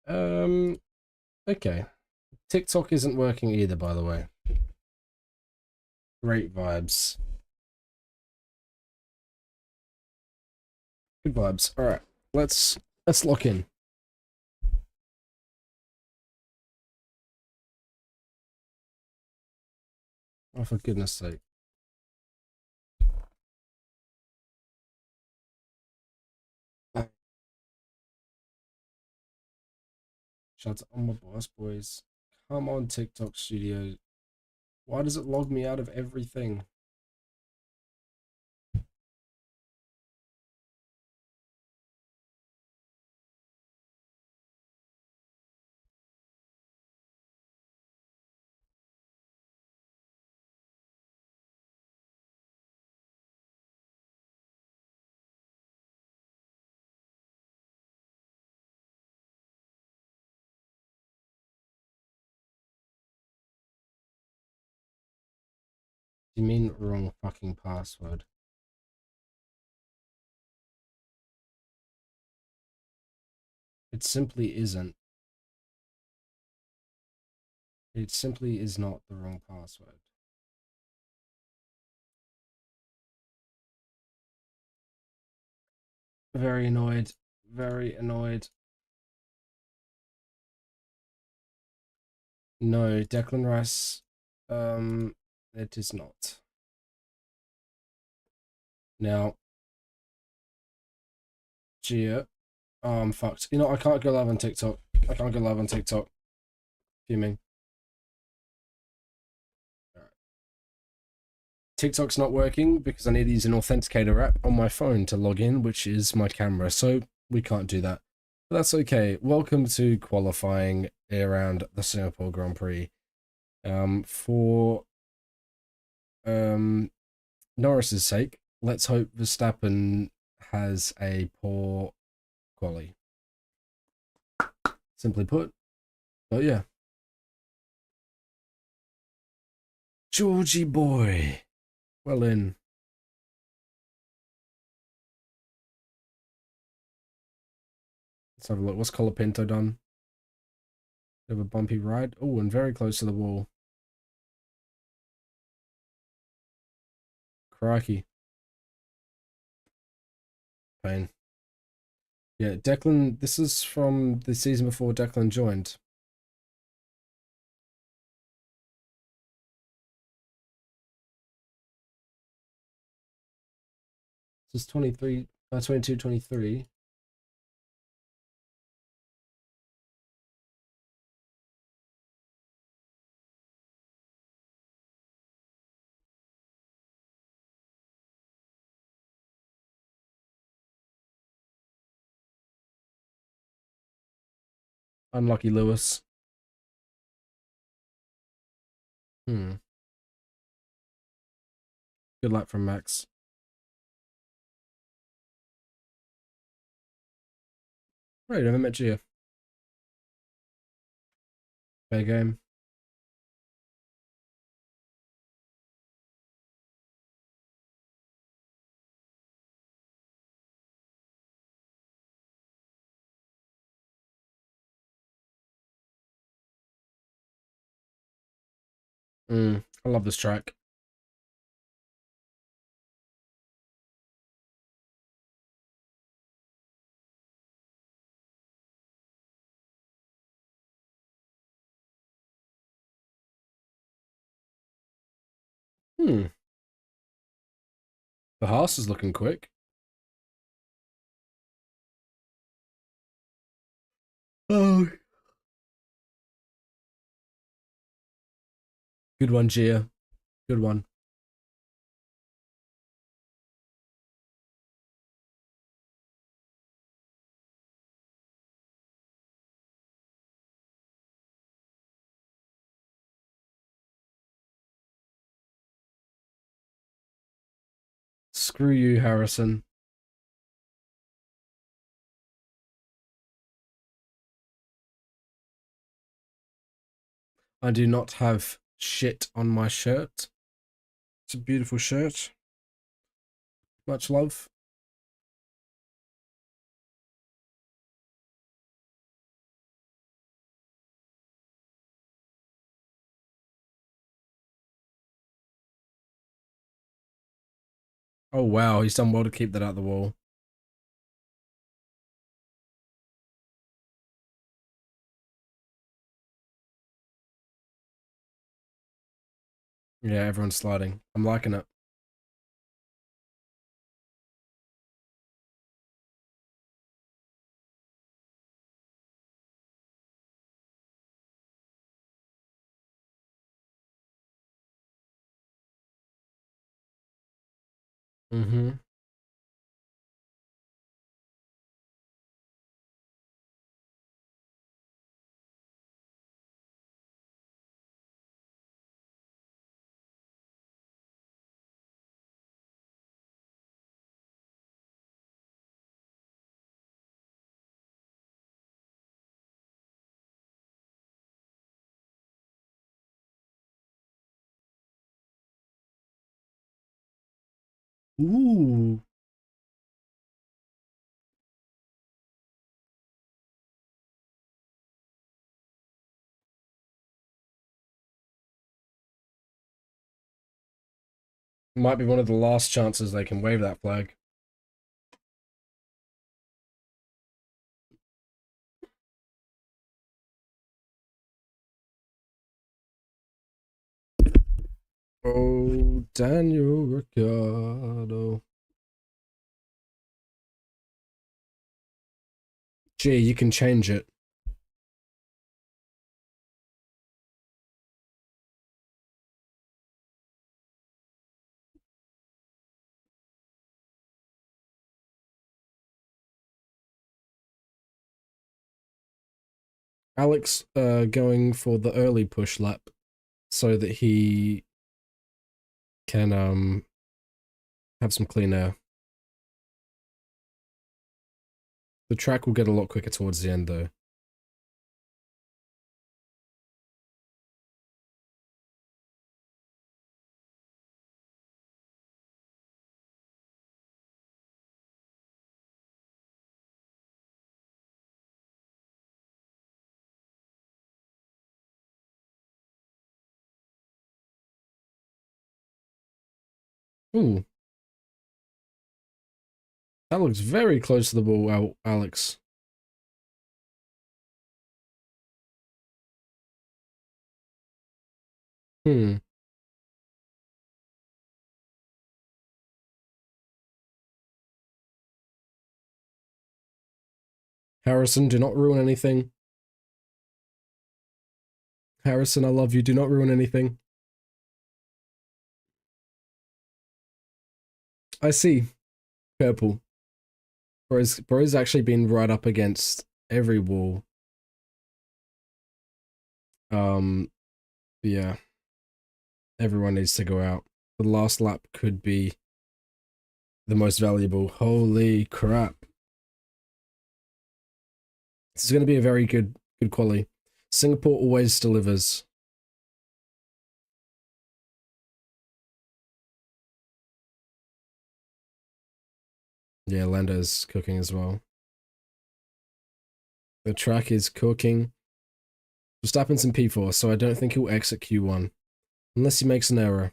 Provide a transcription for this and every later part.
Um, okay. TikTok isn't working either, by the way. Great vibes. Good vibes. All right, let's lock in. Oh, for goodness sake. Shout out on my boss, boys. Come on, TikTok Studio. Why does it log me out of everything? You mean wrong fucking password? It simply isn't. It simply is not the wrong password. Very annoyed. Very annoyed. No, Declan Rice. It is not. Now, Gia. Oh, I'm fucked. You know, I can't go live on TikTok. I can't go live on TikTok. Fuming. Alright. TikTok's not working because I need to use an authenticator app on my phone to log in, which is my camera. So we can't do that. But that's okay. Welcome to qualifying around the Singapore Grand Prix. For Norris's sake, let's hope Verstappen has a poor quali. Simply put. But yeah. Georgie boy. Well in. Let's have a look. What's Colapinto done? Bit of a bumpy ride. Oh, and very close to the wall. Crikey. Pain. Yeah, Declan, this is from the season before Declan joined. This is 23, 22, 23. Unlucky Lewis. Hmm. Good luck from Max. Right, I haven't met you. Fair game. I love this track. Hmm. The Haas is looking quick. Oh. Good one, Gia. Good one. Screw you, Harrison. I do not have shit on my shirt. It's a beautiful shirt. Much love. Oh wow, he's done well to keep that out the wall. Yeah, everyone's sliding. I'm liking it. Mm-hmm. Ooh. Might be one of the last chances they can wave that flag. Oh, Daniel Ricciardo. Gee, you can change it. Alex going for the early push lap so that he can have some clean air. The track will get a lot quicker towards the end though. Ooh, that looks very close to the ball, Alex. Hmm. Harrison, do not ruin anything. Harrison, I love you. Do not ruin anything. I see. Purple. Bro's actually been right up against every wall. Um, yeah. Everyone needs to go out. The last lap could be the most valuable. Holy crap. This is going to be a very good quality. Singapore always delivers. Yeah, Lando's cooking as well. The track is cooking. Verstappen's in P4, so I don't think he'll exit Q1. Unless he makes an error.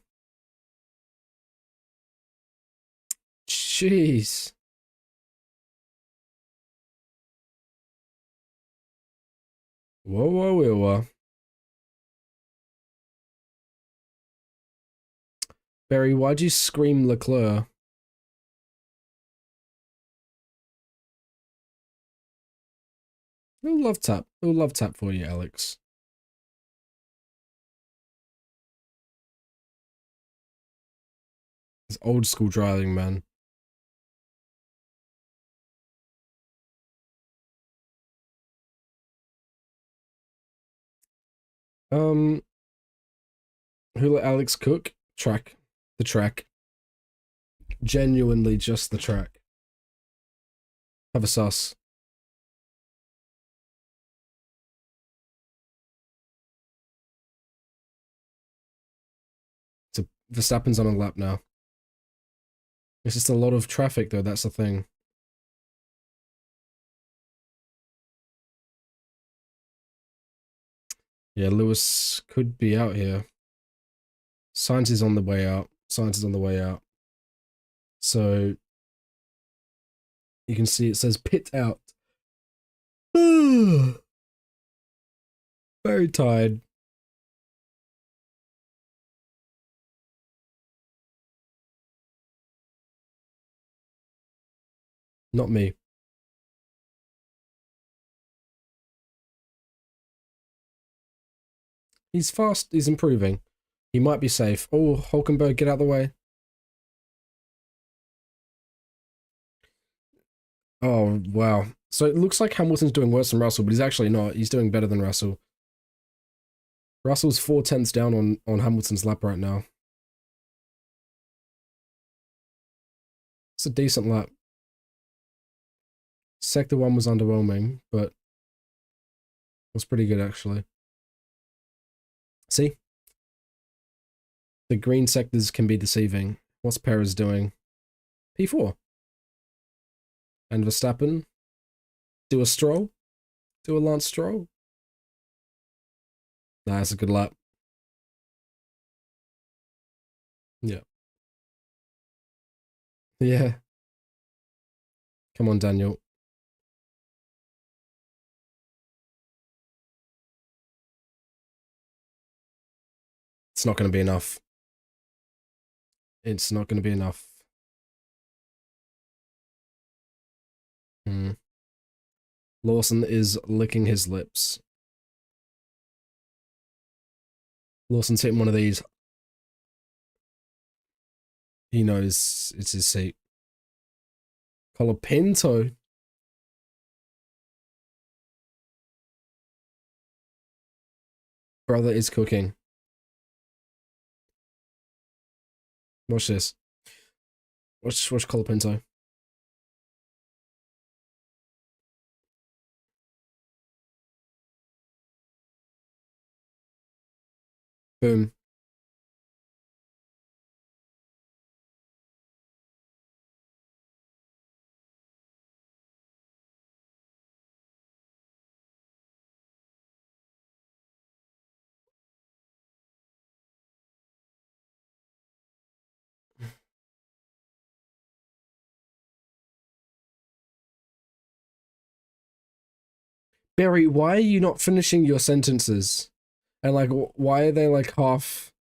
Jeez. Whoa, whoa, whoa, whoa. Barry, why'd you scream Leclerc? We'll love tap. We'll love tap for you, Alex. It's old school driving, man. Um, who let Alex cook? Track. The track. Genuinely just the track. Have a sauce. So Verstappen's on a lap now. It's just a lot of traffic though, that's the thing. Yeah, Lewis could be out here. Sainz is on the way out. Sainz is on the way out. So you can see it says pit out. Very tired. Not me. He's fast. He's improving. He might be safe. Oh, Hulkenberg, get out of the way. Oh, wow. So it looks like Hamilton's doing worse than Russell, but he's actually not. He's doing better than Russell. Russell's 4/10 down on Hamilton's lap right now. It's a decent lap. Sector 1 was underwhelming, but it was pretty good, actually. See? The green sectors can be deceiving. What's Perez doing? P4. And Verstappen? Do a Stroll? Do a Lance Stroll? Nah, that's a good lap. Yeah. Yeah. Come on, Daniel. It's not going to be enough. It's not going to be enough. Lawson is licking his lips. Lawson's hitting one of these. He knows it's his seat. Colapinto. Brother is cooking. Watch this. Watch Colapinto. Boom. Barry, why are you not finishing your sentences? And like, why are they like half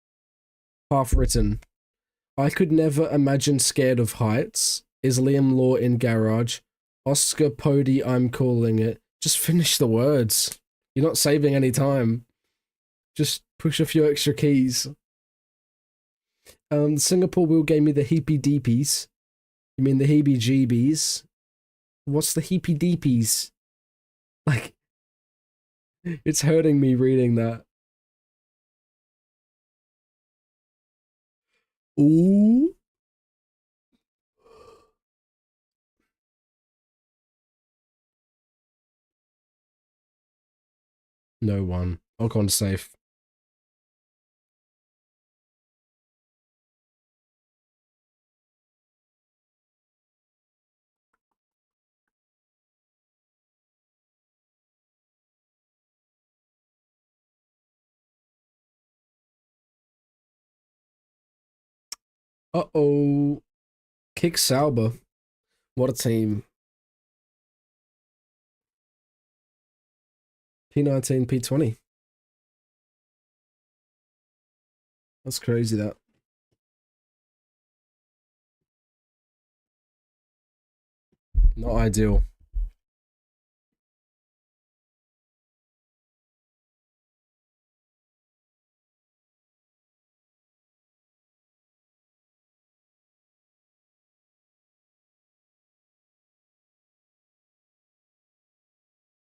written? I could never imagine scared of heights. Is Liam Law in garage? Oscar Pody, I'm calling it. Just finish the words. You're not saving any time. Just push a few extra keys. Singapore Will gave me the heepy deepies. You mean the heebie jeebies? What's the heepy deepies? Like, it's hurting me reading that. Ooh. No one. Ocon's safe. Uh-oh. Kick Sauber. What a team. P19, P20. That's crazy, that. Not ideal.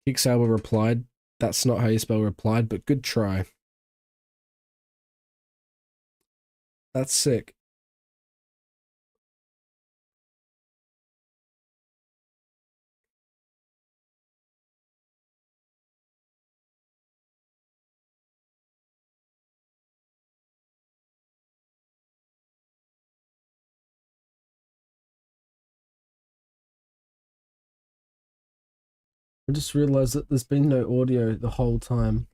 Kick Sauber replied. That's not how you spell replied, but good try. That's sick. I just realized that there's been no audio the whole time.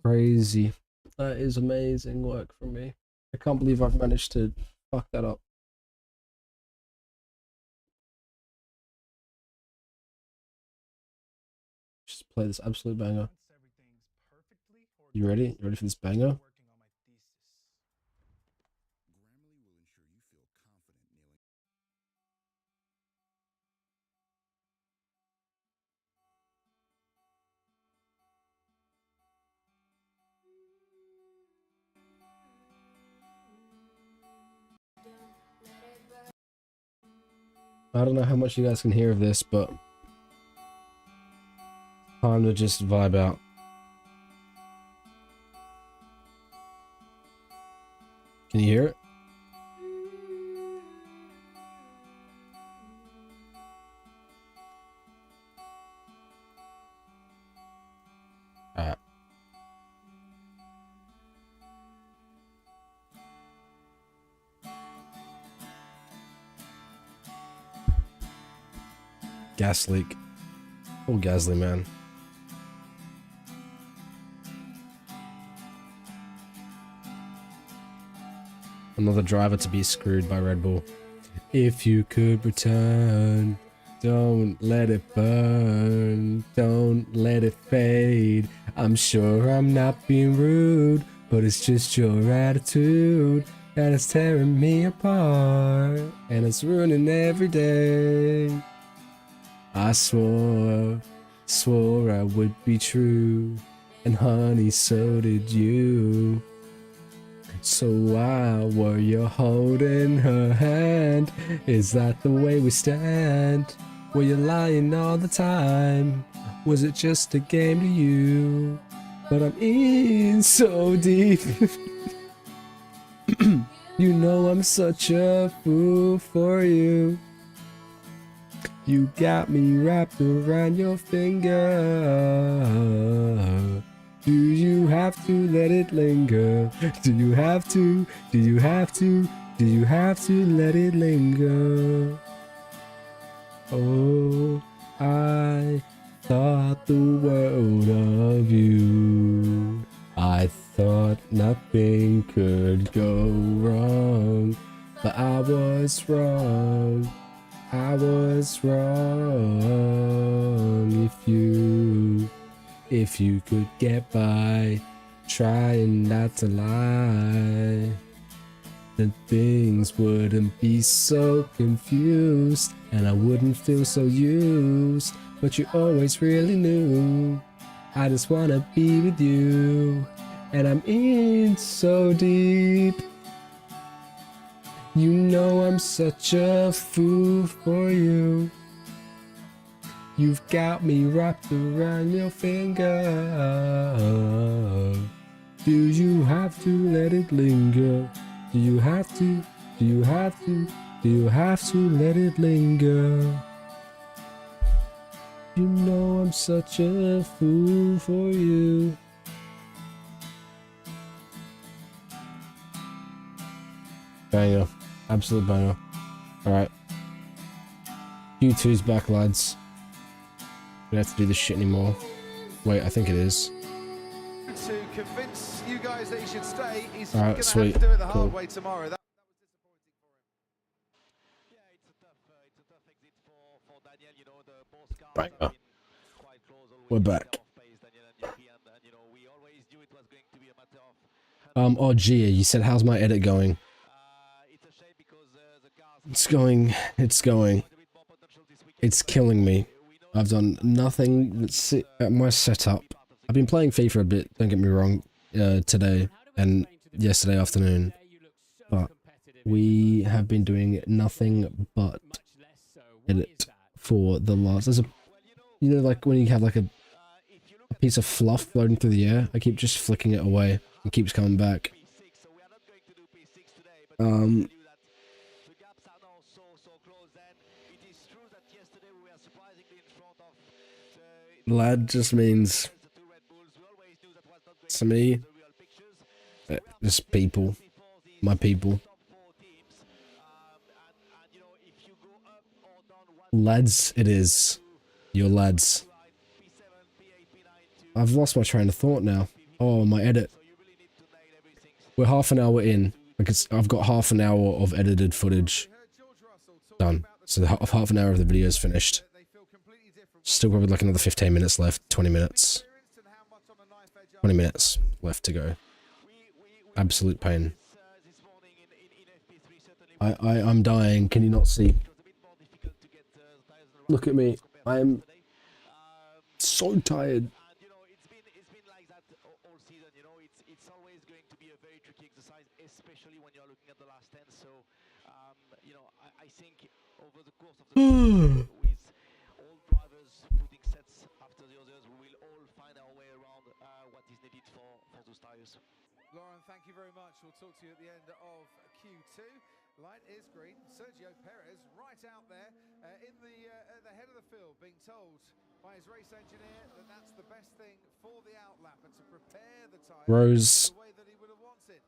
Crazy. That is amazing work from me. I can't believe I've managed to fuck that up. Just play this absolute banger. You ready? You ready for this banger? I don't know how much you guys can hear of this, but time to just vibe out. Can you hear it? Alright. Gas leak. Oh, Gasly, man. Another driver to be screwed by Red Bull. If you could return, don't let it burn, don't let it fade. I'm sure I'm not being rude, but it's just your attitude that is tearing me apart, and it's ruining every day. I swore I would be true, and honey, so did you. So why were you holding her hand? Is that the way we stand? Were you lying all the time? Was it just a game to you? But I'm in so deep. You know I'm such a fool for you. You got me wrapped around your finger. Do you have to let it linger? Do you have to? Do you have to? Do you have to let it linger? Oh, I thought the world of you. I thought nothing could go wrong, but I was wrong. I was wrong. If you could get by trying not to lie, then things wouldn't be so confused, and I wouldn't feel so used. But you always really knew I just wanna be with you, and I'm in so deep. You know I'm such a fool for you. You've got me wrapped around your finger. Do you have to let it linger? Do you have to? Do you have to? Do you have to let it linger? You know I'm such a fool for you. Banger. Absolute banger. Alright. Q2's back, lads. We don't have to do this shit anymore. Wait, I think it is. To convince you guys that he should stay, he's Alright, sweet. have to do it the Cool. hard way tomorrow. That was disappointing for him. Yeah, it's a tough exit for Daniel. You know, the both cars Banger. have been quite close. We're back. You know, we always knew it was going to be a matter of. Oh, Gia, you said, how's my edit going? It's a shame because the cars. It's going. It's killing me. I've done nothing that's at my setup. I've been playing FIFA a bit, don't get me wrong, today and yesterday afternoon, but we have been doing nothing but edit for the last. There's a, you know, like when you have like a piece of fluff floating through the air, I keep just flicking it away and keeps coming back. Lad just means, to me, just people, my people. Lads, it is. Your lads. I've lost my train of thought now. Oh, my edit. We're half an hour in. Like I've got half an hour of edited footage done. So half an hour of the video is finished. Still probably like another 15 minutes left, 20 minutes. 20 minutes left to go. Absolute pain. I'm dying. Can you not see? Look at me. I'm so tired. It's been like that all season, you know. It's always going to be a very tricky exercise, especially when you're looking at the last 10. So, you know, I think over the course of the with all drivers putting sets after the others, we will all find our way around what is needed for those tires. Lauren, thank you very much. We'll talk to you at the end of Q2. Light is green. Sergio Perez right out there in the head of the field, being told by his race engineer that that's the best thing for the outlap and to prepare the tyre Rose. the way that he would have wanted.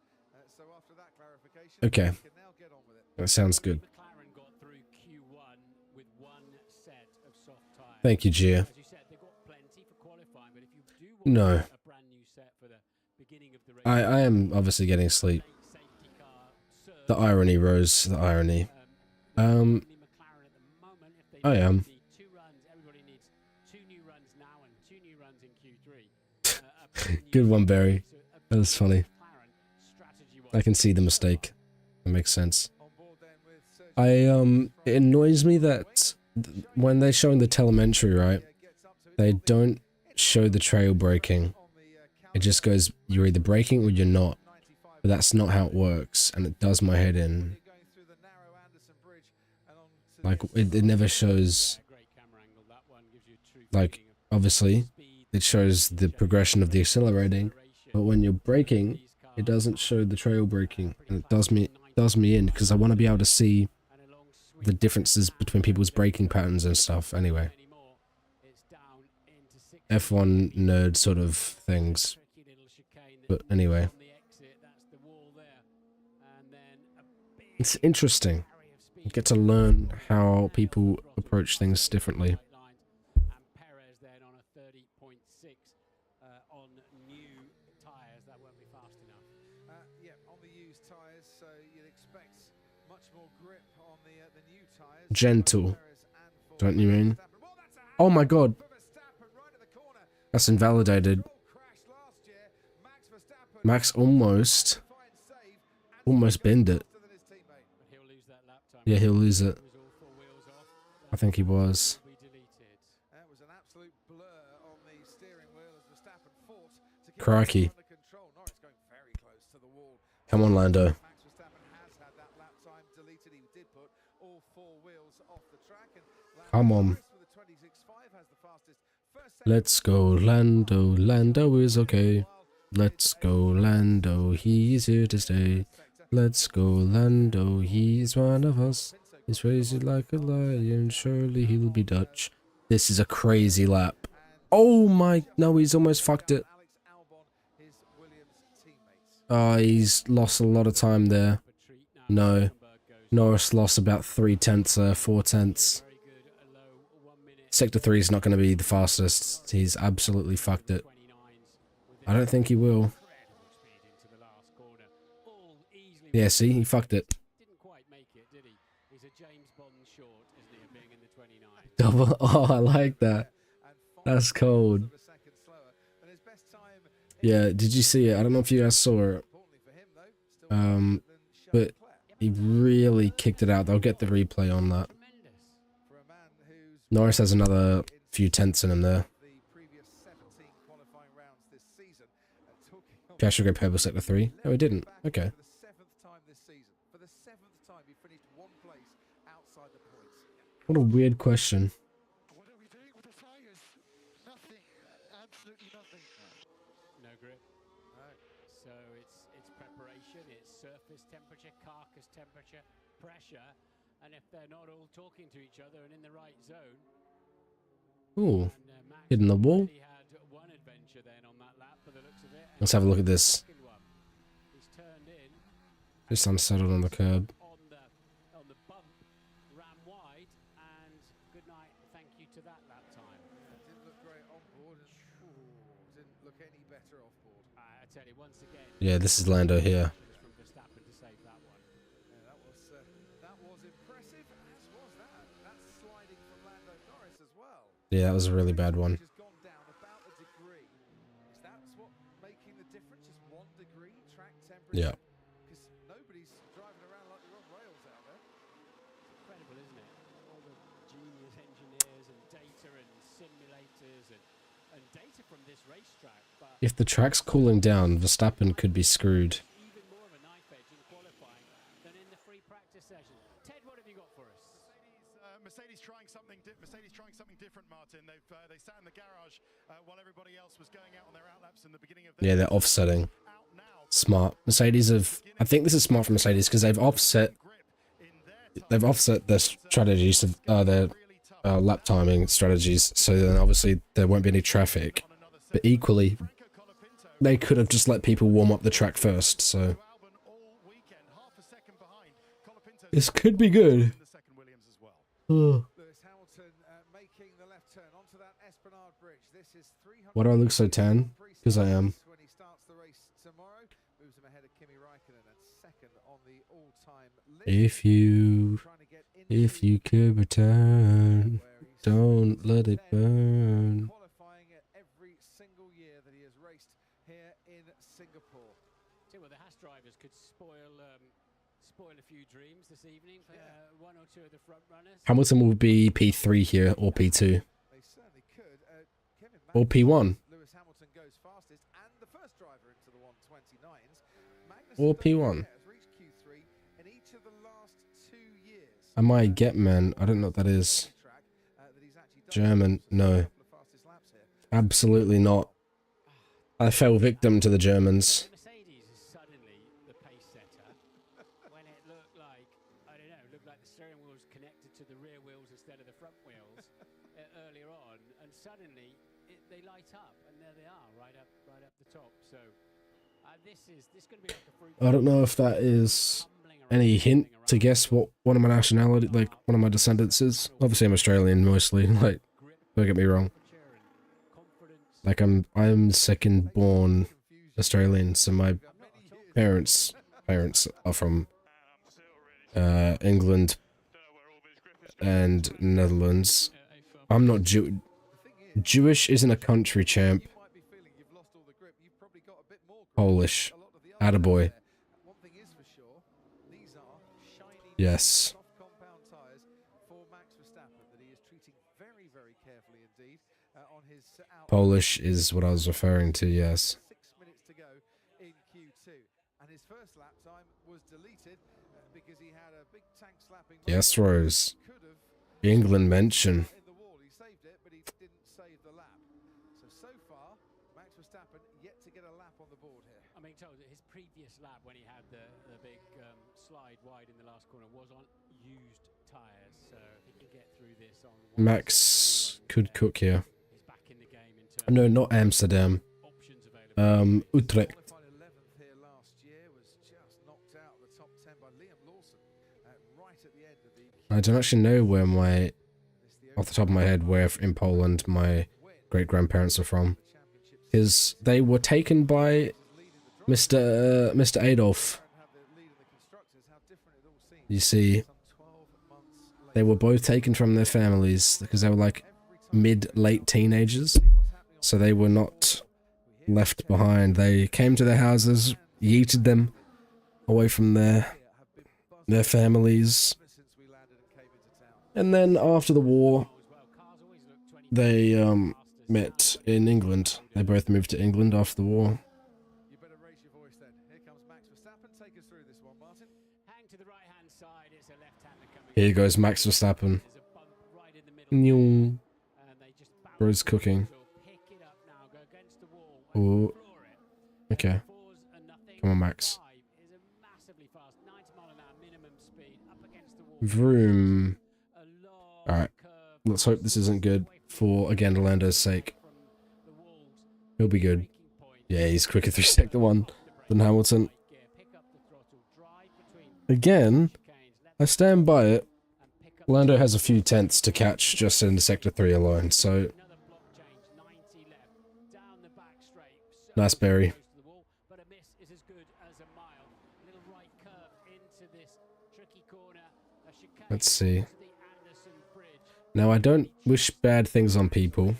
So after that clarification, Okay. he can now get on with it. That sounds good. McLaren got through Q1 with one set of soft tyres. Thank you, Gia. As you said, they've got plenty for qualifying, but if you do want No. a brand new set for the beginning of the race, I am obviously getting sleep. safety car serve, The irony, Rose. The irony. only McLaren at the moment, if they I am. need 2 runs, everybody needs 2 new runs now and 2 new runs in Q3. A brand new Good one, set. Barry. So a That was funny. McLaren strategy-wise, I can see the mistake. That makes sense. On board then with Sergio It annoys me that when they're showing the telemetry, right, gets up to it. they don't show the trail braking. On the It just goes, you're either braking or you're not. 95. But that's not how it works, and it does my head in. You're going through the narrow Anderson Bridge and on to Like, the it never shows, great camera angle. That one gives you a true like, feeling of obviously, speed, it shows the progression of the accelerating, but when you're braking, it doesn't show the trail braking, and it does me in, because I want to be able to see and a long sweep the differences between people's braking patterns and stuff, anyway. anymore. It's down into 6. F1 nerd sort of things, Tricky little chicane that but anyway. on the exit, that's the wall there. And then a big It's interesting. carry of You speed get to learn how people approach things differently. tight lines. And Perez then on a 30.6 on new tyres. That won't be fast enough. yeah, on the used tyres, so you'd expect much more grip on the new tyres. Gentle, Perez and for don't you mean? Verstappen. Well, that's a hand Oh my god, for Verstappen right at the corner. that's invalidated. All crashed last year. Max Verstappen Max almost fine save and bend it. faster than his teammate. But he'll lose that lap time. Yeah, he'll lose it. He was all 4 wheels off. I think he was. Will be deleted. That was an absolute blur on the steering wheel as Verstappen fought to keep Crikey. it under control. Norris going very close to the wall. Come on, Lando. Max Verstappen has had that lap time deleted. He did put all 4 wheels off the track. And Lando Come on. Norris with a 26.5 has the fastest first second. Let's go, Lando. Lando is okay. Let's go, Lando. He's here to stay. Let's go, Lando. He's one of us. He's crazy like a lion. Surely he'll be Dutch. This is a crazy lap. Oh my. No, he's almost fucked it. Alex Albon, his Williams teammates. Oh, he's lost a lot of time there. For treat now. No. Rosenberg goes Norris lost about 3/10 there, 4/10. very good. A low 1 minute Sector 3 is not going to be the fastest. He's absolutely fucked it. 29s. I don't think he will. Incredible speed into the last corner. All easily. Yeah, see, he fucked it. Didn't quite make it, did he? He's a James Bond short, isn't he, of being in the 29? Double. Oh, I like that. And 5 That's cold. of a second slower. And his best time Yeah, did you see it? I don't know if you guys saw it. importantly for him though, still Um, faster than Charles but Leclerc. he really kicked it out. They'll get the replay on that. Tremendous. For a man who's Norris has another few tenths in him there. the previous 17 qualifying rounds this season. Talking of Piastri go purple sector 3. No, he didn't. Okay. for the 7th time this season. For the 7th time he finished 1 place outside the points. What a weird question. What are we doing with the tires? Nothing. Absolutely nothing. No grip. No. So it's preparation, it's surface temperature, carcass temperature, pressure, and if they're not all talking to each other and in the right zone. Ooh, And Max hitting the wall. already had one adventure then on that lap for the looks of it. and Let's have a look at this. second one. He's turned in Just unsettled on the curb. on the bump, ran wide, and good night. Thank you to that lap time. Didn't look great on board and didn't look any better off board. I tell you once again. Yeah, this is Lando here. From Verstappen to save Yeah, that was a really bad one. Just gone down about a degree. Is that what making the difference? Just 1 degree track temperature? Yeah. Because nobody's driving around like they're on rails out there. Incredible, isn't it? All the genius engineers and data and simulators and data from this racetrack. But If the track's cooling down, Verstappen could be screwed. even more of a knife edge in qualifying than in the free practice session. Ted, what have you got for us? Mercedes trying something. Mercedes trying something different, Martin. They sat in the garage while everybody else was going out on their outlets in the beginning of. Yeah, they're offsetting. Smart. Mercedes have. I think this is smart for Mercedes because they've offset. They've offset their strategies, their lap timing strategies, so then obviously there won't be any traffic. But equally, they could have just let people warm up the track first. So this could be good. Lewis Hamilton making the left turn onto that Esplanade Bridge. This is 300. Why do I look so tan? Because I am. When he starts the race tomorrow, moves him ahead of Kimi Raikkonen and second on the all-time list. If you could return, don't let it burn. Qualifying at every single year that he has raced here in Singapore. See, well, the Haas drivers could spoil a few dreams this evening for one or two of the front runners. Hamilton will be P3 here or P2 They certainly could. Kevin or P1 Lewis Hamilton goes fastest and the first driver into the 129s. or P1. Has reached Q3 in each of the last 2 years. Am I get man? I don't know what that is. Track, that he's actually done German? a No, couple of fastest laps here. absolutely not. I fell victim to the Germans. Mercedes is suddenly the pace setter when it looked like, I don't know, looked like the steering wheel was connected to the rear wheels instead of the front wheels earlier on, and suddenly they light up, and there they are, right up the top. So this going to be like a fruit. I don't know if that is any hint to guess what one of my nationality, like one of my descendants is. Obviously, I'm Australian mostly. Like, don't get me wrong. Like, I'm second born Australian, so my parents are from England and Netherlands. I'm not Jewish isn't a country, champ. You might be feeling you've lost all the grip. You've probably got a bit more grip. Polish. A lot of the others Attaboy. there. One thing is for sure, these are shiny Yes. soft compound tyres for Max Verstappen that he is treating very, very carefully indeed on his out. Polish is what I was referring to, yes. 6 minutes to go in Q2, and his first lap time was deleted because he had a big tank slapping. Yes, Rose. Could have England mention. in the wall. He saved it, but he didn't save the lap. So far, Max Verstappen yet to get a lap on the board here. I'm being told that his previous lap, when he had the big slide wide in the last corner, was on used tyres. So if he can get through this on Max could cook here. he's back in the game in terms No, not Amsterdam. of options available. Utrecht. Qualified 11th here last year, was just knocked out of the top 10 by Liam Lawson right at the end of the. I don't actually know where my, off the top of my head, where in Poland my great-grandparents are from. Because they were taken by Mr. Adolf. You see, they were both taken from their families because they were like mid-late teenagers. So they were not left behind. They came to their houses, yeeted them away from their families. And then after the war, they met in England. They both moved to England after the war. You better raise your voice then. Here comes Max Verstappen. Take us through this one, Martin. Hang to the right-hand side. It's a left-hander coming. Here goes Max Verstappen. There's a bump right in the middle. Nyong. And they just bounce Bro's cooking. So pick it up now. Go against the wall. and Oh, floor it. okay. 4's a nothing. Come on, Max. 5 is a massively fast 90 mile an hour minimum speed up against the wall. Vroom. A long Alright. curve Let's hope this isn't good for, again, Orlando's sake. from the walls. He'll be good. Braking point. Yeah, he's quicker through sector 1 than Hamilton. Gear. Pick up the throttle. Drive between Again, chicanes. Let I stand by it. and pick up Orlando has a few tenths to catch just in sector 3 alone, so another block change. 90 left. Down the back straight. So nice berry. close to the wall, but a miss is as good as a mile. Little right curve into this tricky corner. A chicane Let's see. to the Anderson Bridge. Now, I don't wish bad things on people,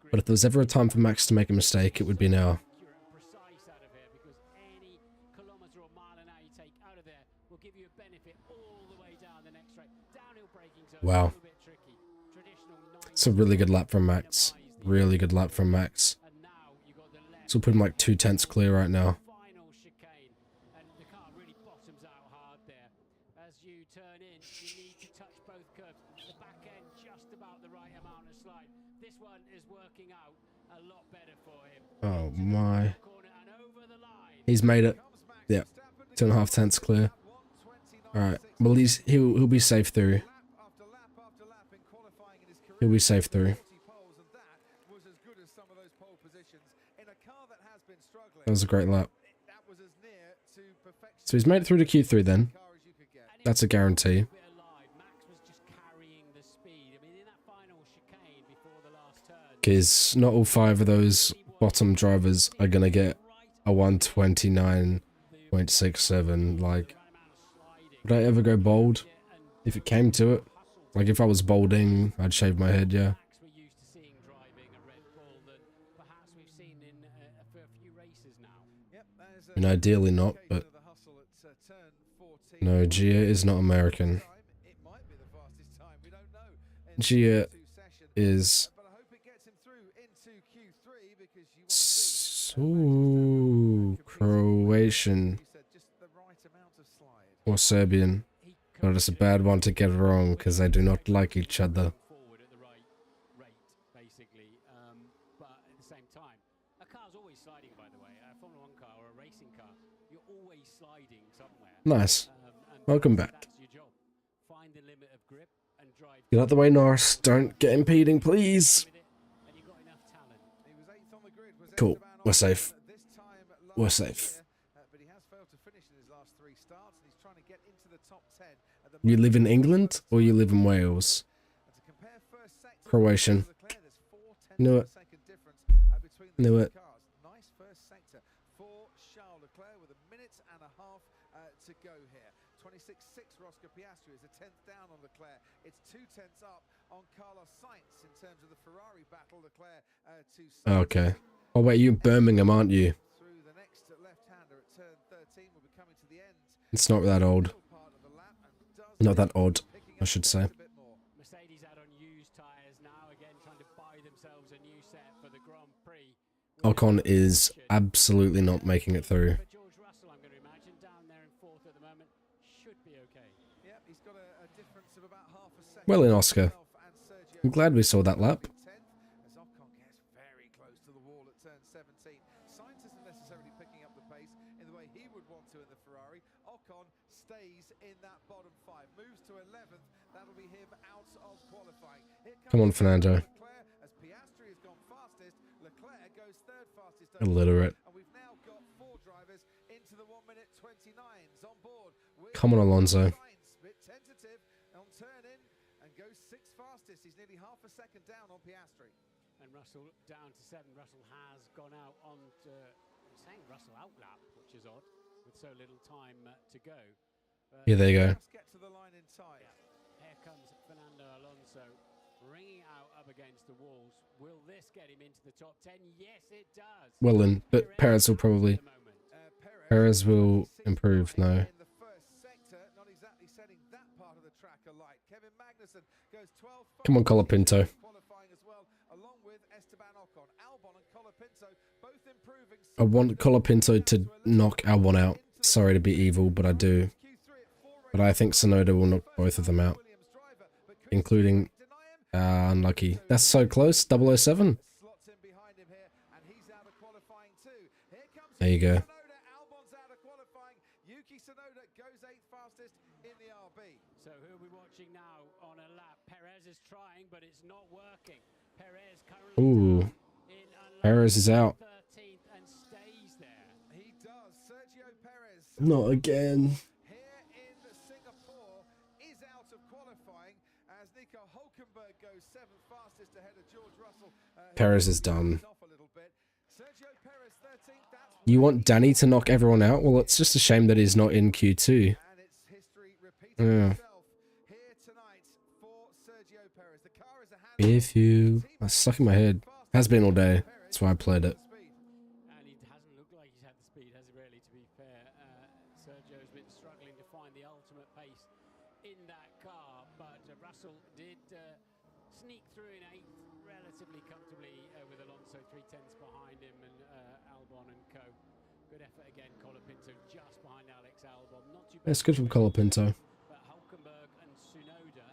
but if there was ever a time for Max to make a mistake, it would be now. accurate and precise out of here, because any kilometre or mile an hour you take out of there will give you a benefit all the way down the next straight. Downhill braking's a Wow. little bit tricky. Traditional It's a really good lap from Max. Really good lap from Max. and now you got the left. So we'll put him like 2/10 clear right now. Final chicane, and the car really bottoms out hard there. As you turn in, you need to touch both curves. The back end just about the right amount of slide. This one is working out a lot better for him. Oh my. Corner and over the line. He's made it. Yeah. 2.5 tenths clear. Alright. Well, he'll be safe through. He'll be safe through. That was a great lap. So he's made it through to Q3 then. That's a guarantee. Bit alive. Max was just carrying the speed. I mean, in that final chicane before the last turn, Because not all 5 of those bottom drivers are going to get a 129.67. Like, would I ever go bold if it came to it? Like, if I was bolding, I'd shave my head, yeah. Max we're used to seeing driving a Red Bull that perhaps we've seen in for a few races now. And ideally not, but no, Gia is not American. Gia is so Croatian or Serbian. But it's a bad one to get wrong because they do not like each other. Forward at the right rate, basically. But at the same time, a car's always sliding, by the way. A Formula 1 car or a racing car, you're always sliding somewhere. Nice. And Welcome back. That's your job. Find the limit of grip and drive Get out the way, Norris. Don't get impeding, please. with it, and you've got enough talent. Cool. We're safe. We're safe. But he has failed to finish in his last 3 starts, and he's trying to get into the top 10 at the You live in England or you live in Wales? And to compare first sector Croatian. Leclerc, there's 4 Knew tenths it. of a second difference between the Knew two it. cars. Nice first sector for Charles Leclerc with a minute and a half to go here. 26.6 Roscoe Piastri is a 10th down on Leclerc. It's 2 tenths up on Carlos Sainz in terms of the Ferrari battle. Leclerc to Sainz. Okay. Oh, wait, you're in Birmingham, aren't you? Through the next left-hander at turn 13, we'll be coming to the end. It's not that old. Part of the lap and does Not that odd, I should say. a bit more. Mercedes out on used tyres now, again trying to buy themselves a new set for the Grand Prix. Ocon is absolutely not making it through. But George Russell, I'm going to imagine, down there in 4th at the moment, should be okay. Yeah, he's got a difference of about half a second. Well in, Oscar. And Sergio I'm glad we saw that lap. 10th, as Ocon gets very close to the wall at turn 17. Sainz isn't necessarily picking up the pace in the way he would want to in the Ferrari. Ocon stays in that bottom 5, moves to 11th. That'll be him out of qualifying. Here Come on, comes Fernando. Leclerc, as Piastri has gone fastest. Leclerc goes 3rd fastest. Illiterate. And we've now got 4 drivers into the 1-minute 29s on board. Come on, Alonso. Sainz, bit tentative on turn in and goes 6th fastest. He's nearly half a second down on Piastri. And Russell down to 7. Russell has gone out on to, I'm saying Russell outlap, which is odd, with so little time to go. Yeah, there you go. Just get to the line in time. Here comes Fernando Alonso, ringing out up against the walls. Will this get him into the top 10? Yes, it does. Well then, but Perez will probably... At the moment. Perez will improve, no. In the first sector, not exactly setting that part of the track alight. Kevin Magnussen goes 12 Come on, Colapinto. qualifying as well, along with Esteban Ocon. Albon and Colapinto both improving. I want Colapinto to knock Albon out. Sorry to be evil, but I do. But I think Sonoda will knock both of them out. Including... unlucky. That's so close. 007. Slots in behind him here, and he's out of qualifying too. Here comes There you go. Tsunoda. Albon's out of qualifying. Yuki Tsunoda goes 8th fastest in the RB. So who are we watching now on a lap? Perez is trying, but it's not working. Perez currently Ooh. in Perez is out. 13th and stays there. He does. Sergio Perez Not again. here in Singapore is out of qualifying as Nico Hulkenberg goes 7th fastest ahead of George Russell. Perez is done. Off a little bit. Sergio Perez 13th. That's You want Danny to knock everyone out? Well, it's just a shame that he's not in Q2. and it's history repeating Yeah. itself here tonight for Sergio Perez. The With you. That's stuck in my head. Has been all day. That's why I played it. And he hasn't looked like he's had the speed, has he really, to be fair? Sergio's been struggling to find the ultimate pace in that car, but Russell did sneak through in 8th relatively comfortably with Alonso 3/10 behind him and Albon and co. Good effort again, Colapinto just behind Alex Albon. Not too bad. That's good from Colapinto. But Hulkenberg and Tsunoda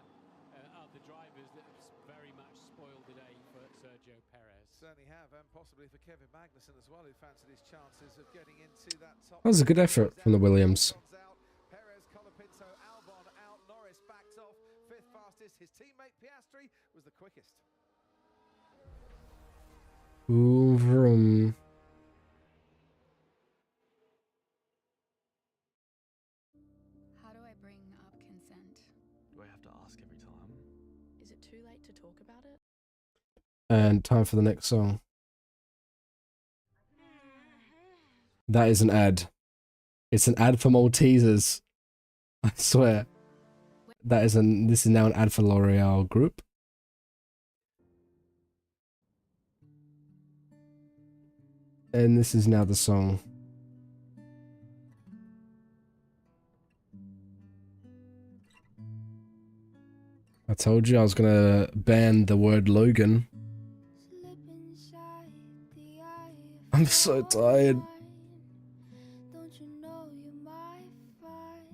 are the drivers that have very much spoiled the day for Sergio Perez. Certainly have, and possibly for Kevin Magnussen as well, who fancied his chances of getting into that top. That was a good effort from the Williams. Perez, Colapinto, Albon out, Norris backed off, 5th fastest. His teammate Piastri was the quickest. Ooh, vroom. How do I bring up consent? Do I have to ask every time? Is it too late to talk about it? And time for the next song. That is an ad. It's an ad for Maltesers. I swear. This is now an ad for L'Oreal Group. And this is now the song. I told you I was gonna ban the word Logan. I'm so tired. Don't you know you might find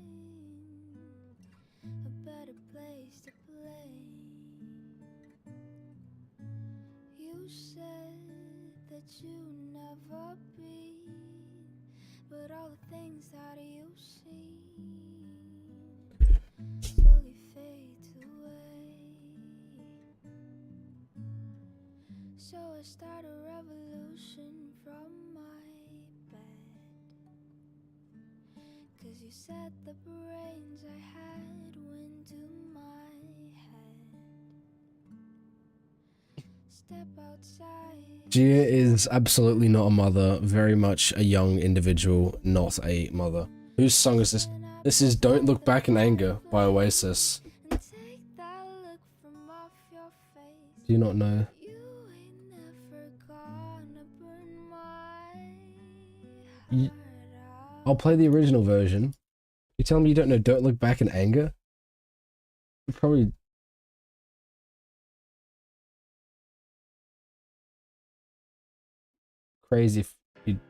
a better place to play? You said that you never be, but all the things that you see slowly fade away. So I start a revolution from my bed, 'cause you said the brains I had went to my head. Step outside. Gia is absolutely not a mother, very much a young individual, not a mother. Whose song is this? This is Don't Look Back in Anger by Oasis. And take that look from off your face. Do you not know? You ain't never gonna burn my Ye- heart out. I'll play the original version. You tell me you don't know Don't Look Back in Anger? You probably... Crazy if you...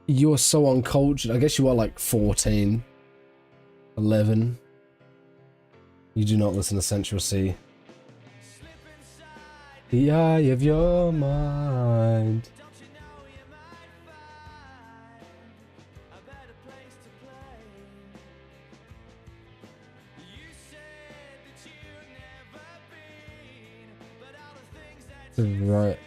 You are so uncultured. I guess you are like 14. 11. You do not listen to Central C. The eye of your mind. Right.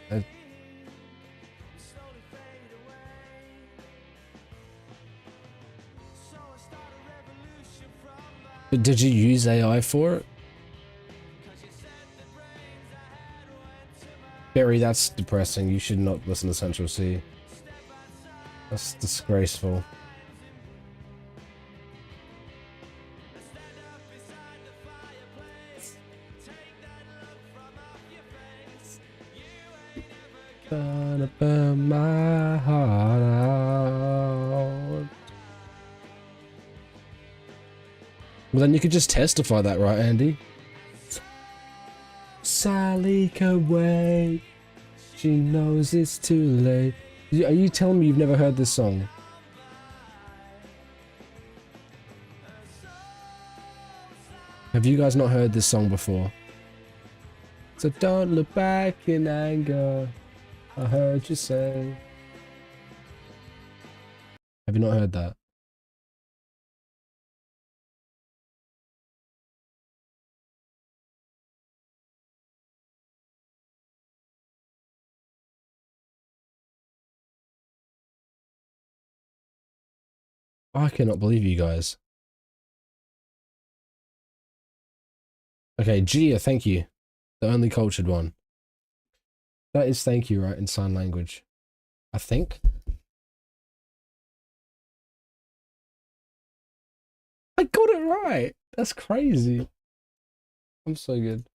But did you use AI for it? Barry, that's depressing. You should not listen to Central C. That's disgraceful. Gonna burn my heart out. Well, then you could just testify that, right, Andy? Sally can wait. She knows it's too late. Are you telling me you've never heard this song? Have you guys not heard this song before? So don't look back in anger. I heard you say. Have you not heard that? I cannot believe you guys. Okay, Gia, thank you. The only cultured one. That is thank you, right, in sign language. I think. I got it right. That's crazy. I'm so good.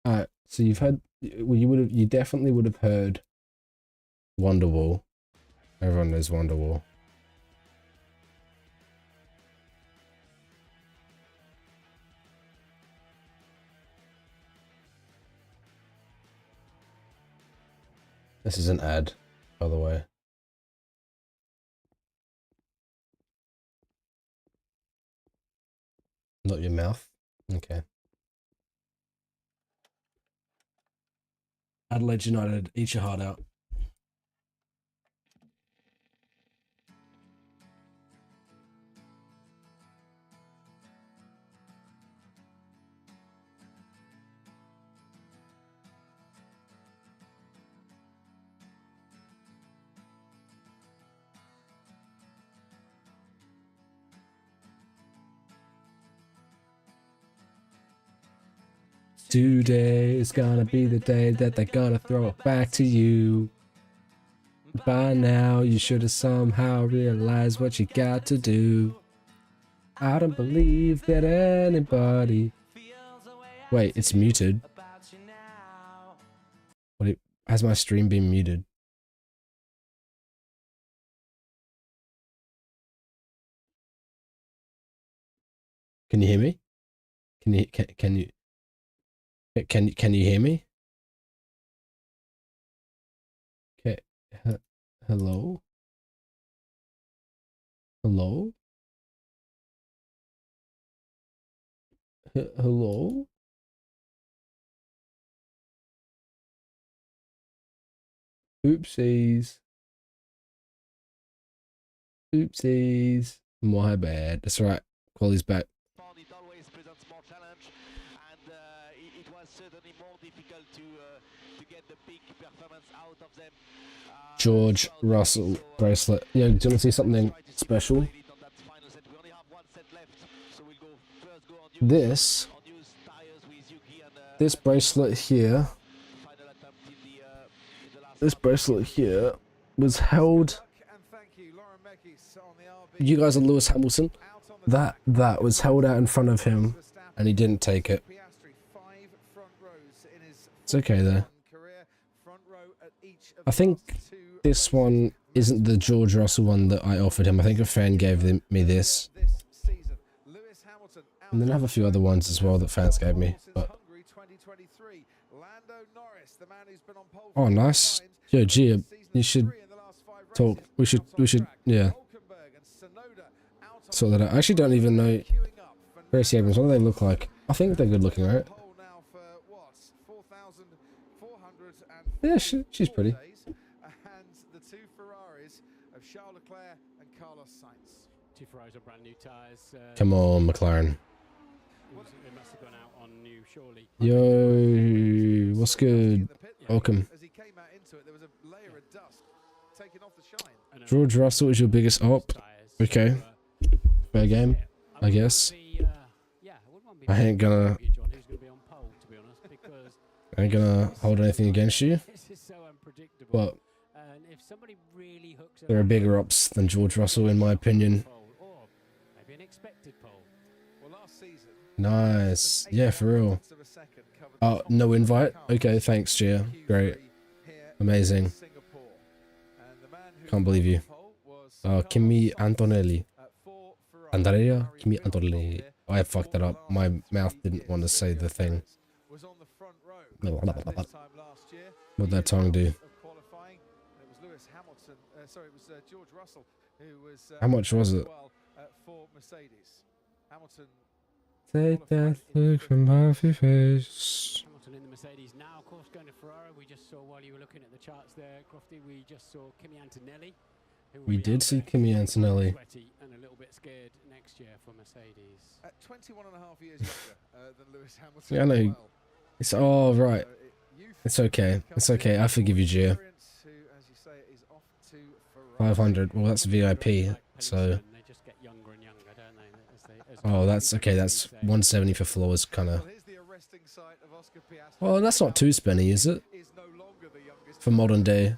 Alright, so you've heard, well, you definitely would have heard Wonderwall. Everyone knows Wonderwall. This is an ad, by the way. Not your mouth. Okay. Adelaide United, eat your heart out. Today is gonna be the day that they're gonna throw it back to you. By now, you should have somehow realized what you got to do. I don't believe that anybody. Wait, it's muted. What? Has my stream been muted? Can you hear me? Can you hear me? Okay. Hello? Hello? Hello? Oopsies. Oopsies. My bad. That's right. Quali's back. It always presents more challenge, and it was certainly more difficult to get the big performance out of them. George Russell bracelet. Yeah, do you want to see something special? This bracelet here. This bracelet here was held. You guys are Lewis Hamilton. That was held out in front of him, and he didn't take it. It's okay though. I think this one isn't the George Russell one that I offered him. I think a fan gave me this. And then I have a few other ones as well that fans gave me. But oh, nice. Yo, Gia, you should talk. We should, yeah. Sort that out. I actually don't even know Gracie Abrams. What do they look like? I think they're good looking, right? Yeah, she's pretty. Come on, McLaren. Yo, what's good? Welcome. George Russell is your biggest op. Okay. Fair game, I guess. I ain't gonna hold anything against you. But there are bigger ops than George Russell, in my opinion. Nice. Yeah, for real. Oh, no invite? Okay, thanks, Gia. Great. Amazing. Can't believe you. Kimi Antonelli. Andrea? Kimi Antonelli. Oh, I fucked that up. My mouth didn't want to say the thing. What'd that tongue do? How much was it? Take that look from off your face. Hamilton in the Mercedes now, of course, going to Ferrari. We just saw, while you were looking at the charts there, Crofty, we just saw Kimi Antonelli. We did see Kimi Antonelli. And a little bit scared next year for Mercedes. At 21 and a half years younger than Lewis Hamilton. Yeah, I know. It's all right. It's okay. It's okay. I forgive you, Gia. 500. Well, that's VIP. So. Oh, that's okay. That's 170 for floors, kind of. Well, that's not too spenny, is it? For modern day.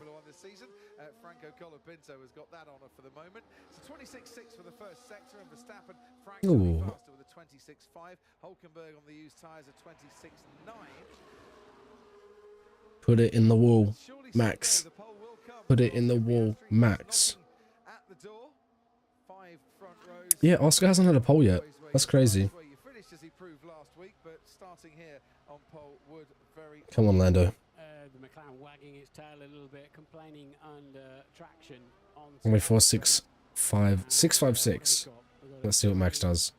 26.6 for the first sector, and Verstappen fractionally Ooh. faster with a 26.5. Hulkenberg on the used tyres a 26.9. Put it in the wall, Surely Max. someday the pole will come. Put it in the Oscar wall, Piastri is Max. knocking at the door. 5 front rows. Yeah, Oscar hasn't had a pole yet. Always where That's you crazy. start is where you finish, as he proved last week, but starting here on pole would very Come on, Lando. The McLaren wagging its tail a little bit, complaining under traction on. Only 4, 6, 5, 6, 5, 6. Let's see what Max does.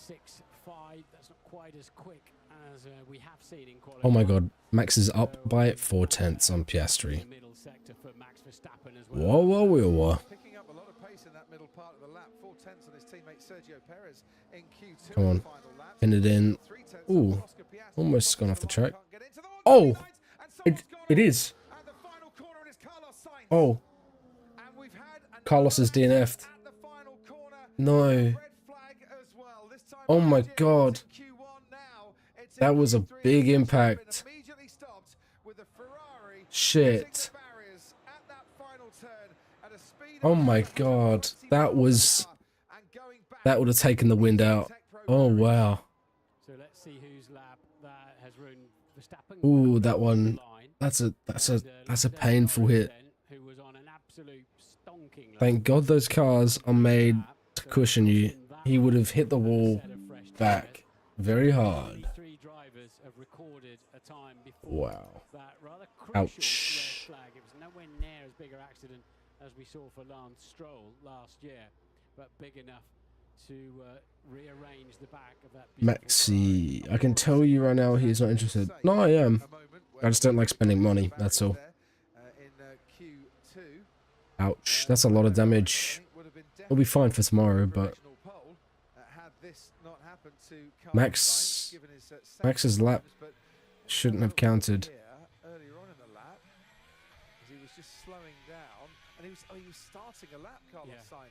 6.5. That's not quite as quick as we have seen in qualifying. Oh my god, Max is up by 4/10 on Piastri. The middle sector for Max Verstappen as Whoa, well. whoa, whoa, whoa. picking up a lot of pace in that middle part of the lap. 4/10 on his teammate Sergio Perez in Q2. Come on. in the final lap. Pin it in. 3/10 Ooh, on Oscar Piastri. almost gone off the track. Can't get into the Oh, green lights, and someone's gone it off. is. And the final corner, and it's Carlos Sainz. Oh, And we've had another Carlos is DNF'd. at the final corner. No. Red flag as well. This time Oh my last year, god. it's in Q1 now. It's in That was a Q3, big and impact. Verstappen immediately stopped with the Ferrari Shit. hitting the barriers at that final turn at a speed Oh of my 120 god. That miles was... per hour, and going back That would have taken the wind out. Oh, wow. So let's see whose lap that has ruined Verstappen. Ooh, that one. Line. That's a And, painful Lando hit. then, who was on an absolute stonking lap. Thank God those cars are made to cushion you. He would have hit the wall back very hard. Only 3 drivers have recorded a time before Wow. that rather crucial Ouch. red flag. It was nowhere near as big an accident as we saw for Lance Stroll last year, but big enough to rearrange the back of that beautiful Maxi, I can tell you right now he's not interested. No, I am. I just don't like spending money, that's all. In Q2. Ouch, that's a lot of damage. It'll be fine for tomorrow, but Max- Max's lap shouldn't have counted. Earlier on in the lap, as he was just slowing down, and he was starting a lap, Carlos Sainz.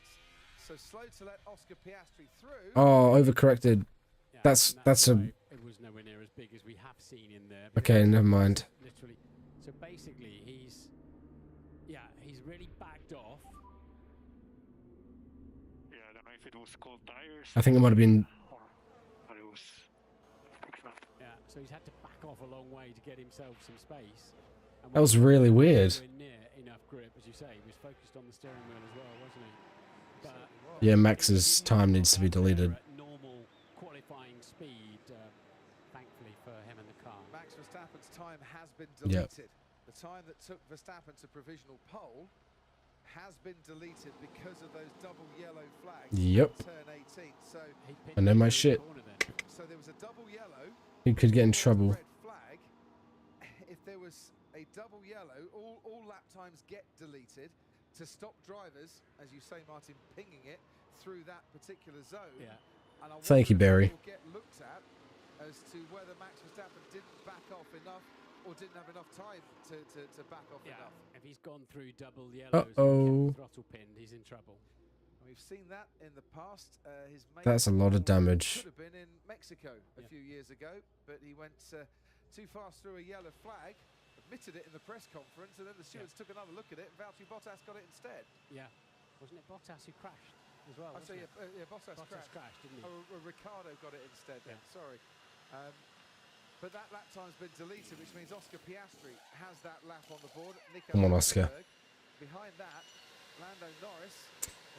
So slow to let Oscar Piastri through. Oh, overcorrected. Yeah, That's and a... why it was nowhere near as big as we have seen in there. Okay, because never mind. Literally, so basically he's really backed off. Yeah, I don't know if it was cold tires. I think it might have been... But it was Yeah, so he's had to back off a long way to get himself some space. And That was really weird. nowhere near enough grip, as you say. He was focused on the steering wheel as well, wasn't he? But Yeah, Max's time needs to be deleted. at normal qualifying speed, thankfully for him and the car. Max Verstappen's time has been Yep. deleted. The time that took Verstappen to provisional pole has been deleted because of those double yellow flags. Yep. at Turn 18. So, He I know my pinned shit. the corner then. so there was a double yellow. He could get in There was a trouble. red flag. If there was a double yellow, all lap times get deleted to stop drivers, as you say, Martin, pinging it through that particular zone. Yeah. And I Thank you, wonder if Barry. it will get looked at as to whether Max Verstappen didn't back off enough or didn't have enough time to back off Yeah, enough. if he's gone through double yellows Uh-oh. and kept the throttle pinned, he's in trouble. We've seen that in the past. His That's a lot of damage. Could have been in Mexico a few years ago, but he went too fast through a yellow flag, admitted it in the press conference, and then the stewards took another look at it, and Valtteri Bottas got it instead. Yeah. Wasn't it Bottas who crashed as well? I say, wasn't it? Bottas Bottas crashed, didn't he? Oh, Ricardo got it instead then, Yeah. sorry. But that lap time's been deleted, which means Oscar Piastri has that lap on the board. Nico Come on, Oscar. Rosberg. Behind that, Lando Norris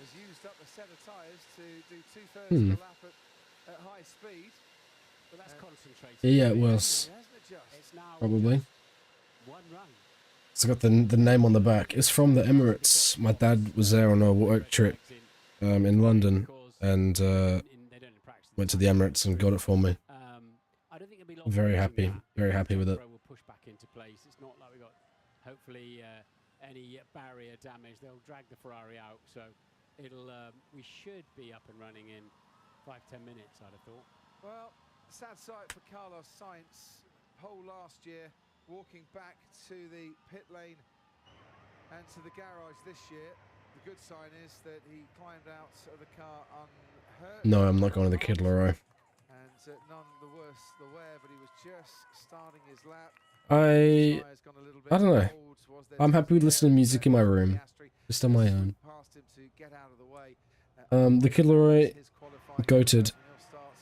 has used up a set of tyres to do 2/3 of the lap at high speed. But that's concentrated. Yeah, it He was. hasn't adjusted. It's now Probably. one run. It's got the name on the back. It's from the Emirates. My dad was there on a work trip in London and They don't practice went to the Emirates and got it for me. I don't think it'll be long Very for happy. that. Very happy with it. Will push back into place. It's not like we got hopefully any barrier damage. They'll drag the Ferrari out, so it'll we should be up and running in 5-10 minutes. I'd have thought. Well, sad sight for Carlos Sainz. Pole last year, walking back to the pit lane and to the garage this year. The good sign is that he climbed out of the car unhurt. No, I'm not going to the Kid Leroy. And none the worse the wear, but he was just starting his lap. I Tyres gone a little bit don't know. cold. Was there I'm happy with time listening to there? music in my room, Piastri just on my own. past him to get out of the way. The Kid Leroy, His qualifying goated. and he'll start,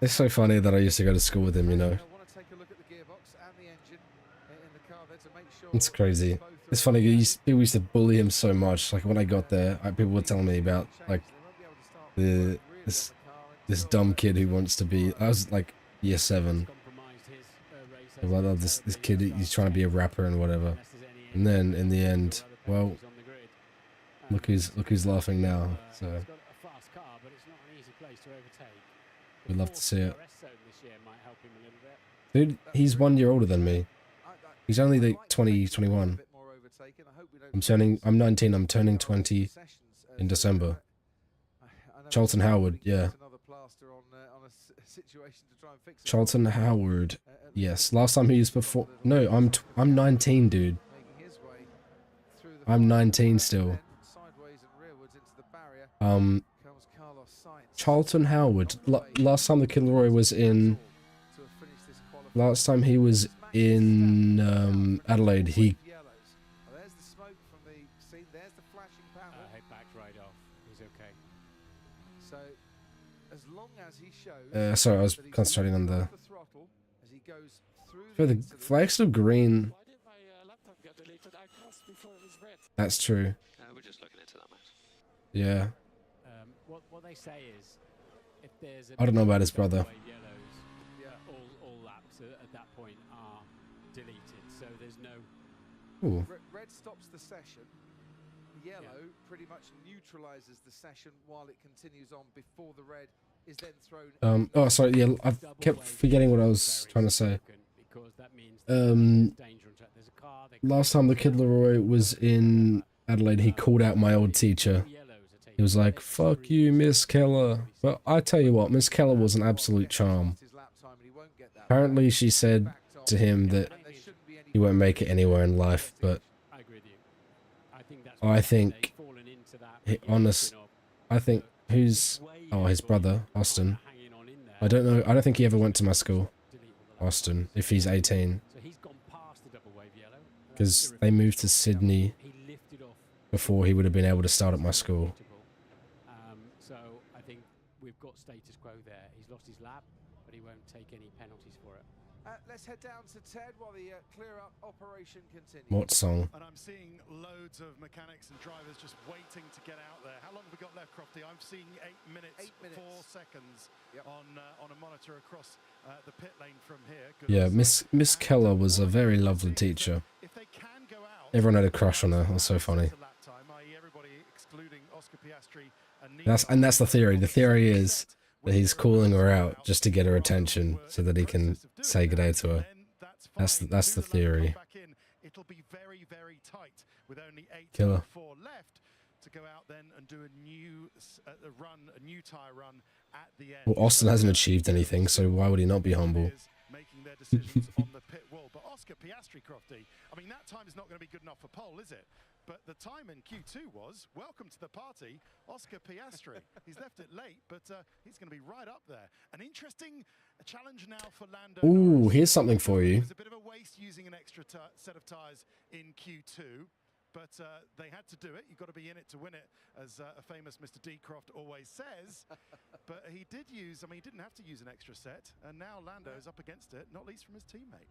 It's so funny that I used to go to school with him, you know. I want to take a look at the gearbox and the engine in the car there to make sure It's crazy. both are It's funny, okay. people used to bully him so much. Like, when I got there, people were telling me about, like, this dumb kid who wants to be... I was, like, year 7. They were like, oh, this kid, he's trying to be a rapper and whatever. And then, in the end, well, look who's laughing now. So, we'd love to see it. Dude, he's 1 year older than me. He's only like 20, 21. I'm 19, I'm turning 20 in December. Charlton Howard, yeah. Charlton Howard, yes. Last time he was before... No, I'm 19, dude. I'm 19 still. Charlton Howard. Last time the Kid Leroy was in... Last time he was in Adelaide, he... There's the smoke from the scene. There's the flashing panel. Head back right off. He's okay. So, as long as he shows... sorry, I was concentrating on the... the throttle as he goes through Oh, the into the- flag's still green. Why did my laptop get deleted? I crossed before it was red. That's true. We're just looking into that, mate. Yeah. What they say is, if there's I don't know about his brother. Yellows, all laps at that point are deleted, so there's no... Ooh. Red stops the session. Yellow pretty much neutralizes the session while it continues on before the red is then thrown. Oh, sorry, yeah, I've kept forgetting what I was trying to say. Last time the Kid Leroy was in Adelaide, he called out my old teacher. He was like, "Fuck you, Miss Keller." But I tell you what, Miss Keller was an absolute charm. Apparently she said to him that he won't make it anywhere in life, but I think, I think who's... Oh, his brother, Austin. I don't know, I don't think he ever went to my school, Austin, if he's 18. Because they moved to Sydney before he would have been able to start at my school. So I think we've got status quo there. He's lost his lap, but he won't take any penalties for it. Let's head down to Ted while the clear-up operation continues. What song? And I'm seeing loads of mechanics and drivers just waiting to get out there. How long have we got left, Crofty? I'm seeing 8 minutes, 4 seconds on a monitor across the pit lane from here. Good. Yeah, Miss Keller was a very lovely teacher. If they can go out, Everyone had a crush on her. It was so funny. That's the theory. The theory is that he's calling her out just to get her attention so that he can say good day to her. That's the theory. It'll be very, very tight with only 8.4 left to go out then and do a new tyre run at the end. Well, Austin hasn't achieved anything, so why would he not be humble? Making their decisions on the pit wall. But Oscar Piastri, Crofty, I mean, that time is not going to be good enough for pole, is it? But the time in Q2 was, welcome to the party, Oscar Piastri. He's left it late, but he's going to be right up there. An interesting challenge now for Lando. Ooh, here's something for you. It was a bit of a waste using an extra set of tyres in Q2. But they had to do it. You've got to be in it to win it, as a famous Mr. Deecroft always says. But he did use, I mean, he didn't have to use an extra set. And now Lando's up against it, not least from his teammate.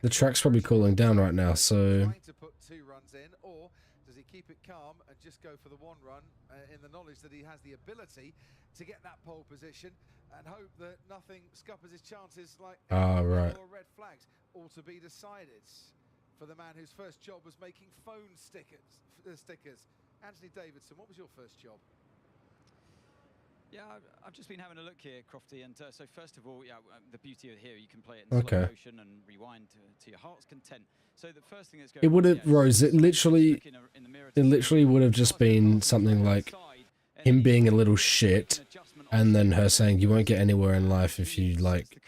The track's probably cooling down right now, so... Trying to put 2 runs in, or does he keep it calm and just go for the 1 run in the knowledge that he has the ability to get that pole position and hope that nothing scuppers his chances like right. or red flags, all to be decided for the man whose first job was making phone stickers. Anthony Davidson, what was your first job? Yeah, I've just been having a look here, Crofty, and so first of all, the beauty of here, you can play it in slow motion and rewind to your heart's content. So the first thing that's going It would have, Rose, it literally would have just been something like him being a little shit, and then her saying, "You won't get anywhere in life if you, like,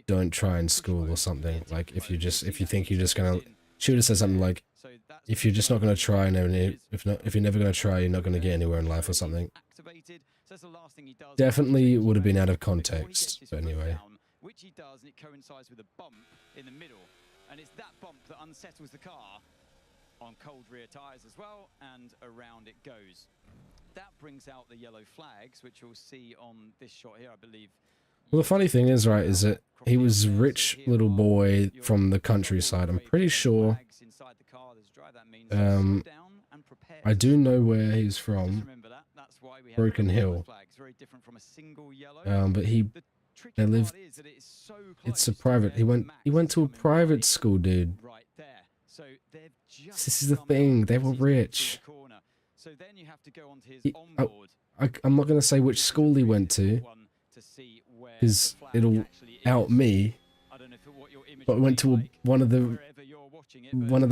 don't try in school," or something. Like, if you think you're just gonna... She would have said something like, "If you're just not gonna try, and if you're never gonna try, you're not gonna get anywhere in life," or something. Definitely would have been out of context, but anyway. Which he does, and it coincides with a bump in the middle, and it's that bump that unsettles the car on cold rear tyres as well, and around it goes. That brings out the yellow flags, which you'll see on this shot here, I believe. Well, the funny thing is, right, is that he was a rich little boy from the countryside. I'm pretty sure. I do know where he's from. Broken Hill. But they lived. It's a private. He went to a private school, dude. This is the thing. They were rich. I'm not gonna say which school he went to, because it'll out me. But went to one of the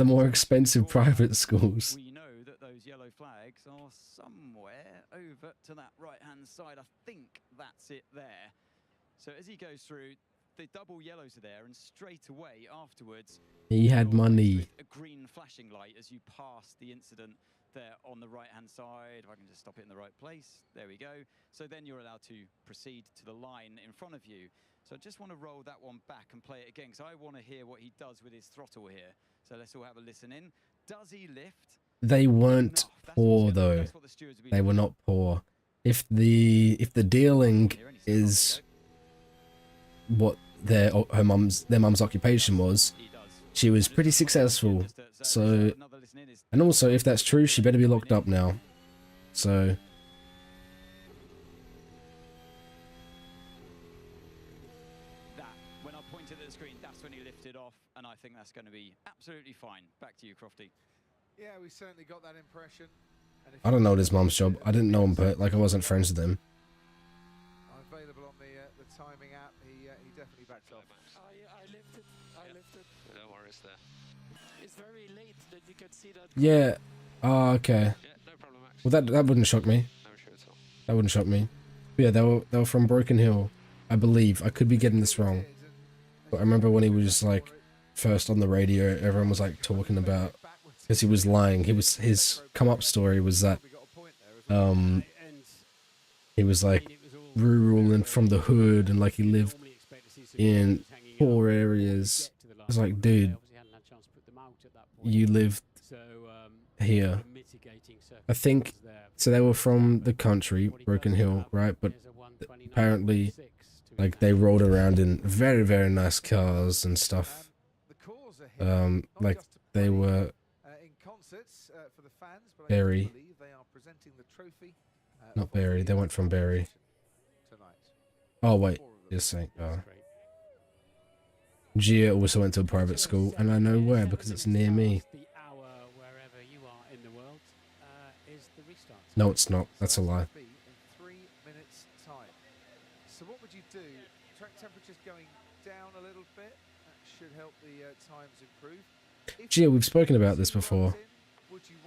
more expensive private schools. We know that those yellow flags are somewhere over to that right-hand side. I think that's it there. So as he goes through, the double yellows are there, and straight away afterwards, He had money. a green flashing light as you pass the incident there on the right-hand side. If I can just stop it in the right place. There we go. So then you're allowed to proceed to the line in front of you. So I just want to roll that one back and play it again, because I want to hear what he does with his throttle here. So let's all have a listen in. Does he lift? They weren't poor though. They were not poor. If the dealing is what their mum's occupation was, she was pretty successful. So, and also if that's true, she better be locked up now. So. When I pointed at the screen, that's when he lifted off, and I think that's going to be absolutely fine. Back to you, Crofty. Yeah, we certainly got that impression. I don't know his mum's job. I didn't know him, but like I wasn't friends with him. Available on the timing app. He definitely backed off. I lifted. No worries there. It's very late that you can see that. Yeah. Oh, okay. Yeah, no problem, actually. Well, that wouldn't shock me. No issue at all. That wouldn't shock me. But yeah, they were from Broken Hill, I believe. I could be getting this wrong, but I remember when he was like first on the radio, everyone was like talking about, because he was lying. His come up story was that he was like rural and from the hood, and like he lived in poor areas. I was like, dude, you lived here. I think so. They were from the country, Broken Hill, right? But apparently, like they rode around in very, very nice cars and stuff. Like they were Berry. Not Berry. They went from Berry. Oh wait, you're saying. Gia also went to a private school, and I know where because it's near me. No, it's not. That's a lie. In 3 minutes' time. So what would you do? Track temperature's going down a little bit. That should help the times improve. Gia, we've spoken about this before.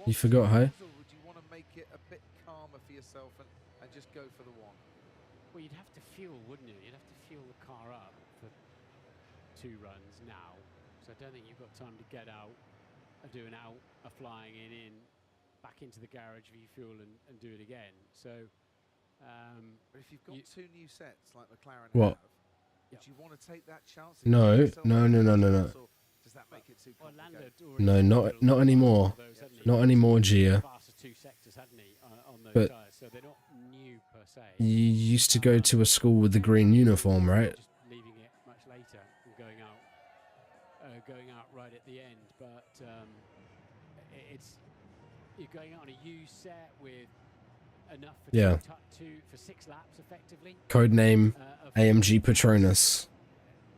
You forgot, hey? Or would you want to make it a bit calmer for yourself and just go for the one? Well, you'd have to fuel, wouldn't you? You'd have to fuel the car up for 2 runs now. So I don't think you've got time to get out, do a flying in, back into the garage, refuel and do it again. So, But if you've got 2 new sets like McLaren What? have, would you want to take that chance? No. Does that make it too complicated? No, not anymore. Not anymore, Gia. But you used to go to a school with the green uniform, right? Just leaving it much later and going out right at the end. But you're going out on a U set with enough for 6 laps effectively. Codename AMG Patronus.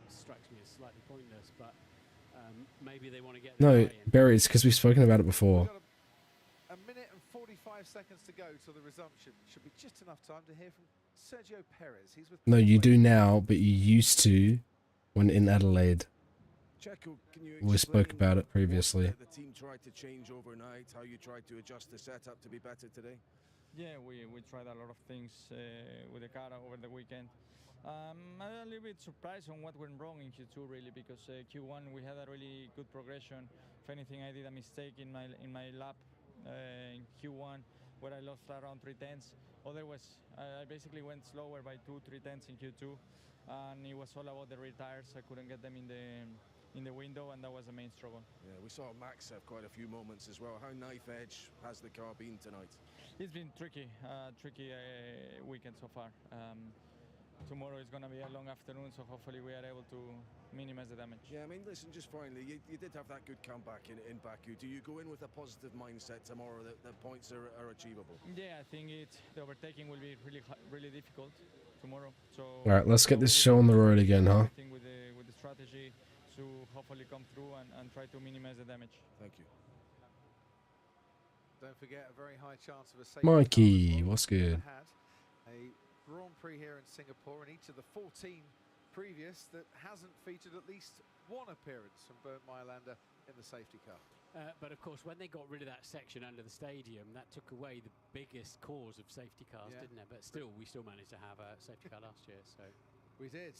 Strikes me as slightly pointless, but maybe they want to get No, Barry, it's because we've spoken about it before. We've got a minute and 45 seconds to go till the resumption. Should be just enough time to hear from Sergio Perez. He's with No, you do now, but you used to when in Adelaide. Checo, can you We spoke about it previously. the team tried to change overnight, how you tried to adjust the setup to be better today? Yeah, we tried a lot of things with the car over the weekend. I'm a little bit surprised on what went wrong in Q2 really, because Q1 we had a really good progression. If anything, I did a mistake in my lap in Q1 where I lost around 3/10. Otherwise, I basically went slower by 2-3 tenths in Q2, and it was all about the rear tires. I couldn't get them in the window, and that was the main struggle. Yeah, we saw Max have quite a few moments as well. How knife edge has the car been tonight? It's been tricky weekend so far. Tomorrow is going to be a long afternoon, so hopefully we are able to minimize the damage. Yeah, I mean, listen, just finally, you did have that good comeback in Baku. Do you go in with a positive mindset tomorrow that the points are achievable? Yeah, I think the overtaking will be really difficult tomorrow. So all right, let's get this show on the road again, huh? I think with the strategy to hopefully come through and try to minimize the damage. Thank you. Don't forget a very high chance of a safety Mikey, car as well. what's good? Had a Grand Prix here in Singapore, and each of the 14 previous that hasn't featured at least one appearance from Bernd Maylander in the safety car. But of course, when they got rid of that section under the stadium, that took away the biggest cause of safety cars, didn't it? But still, we still managed to have a safety car last year. So we did.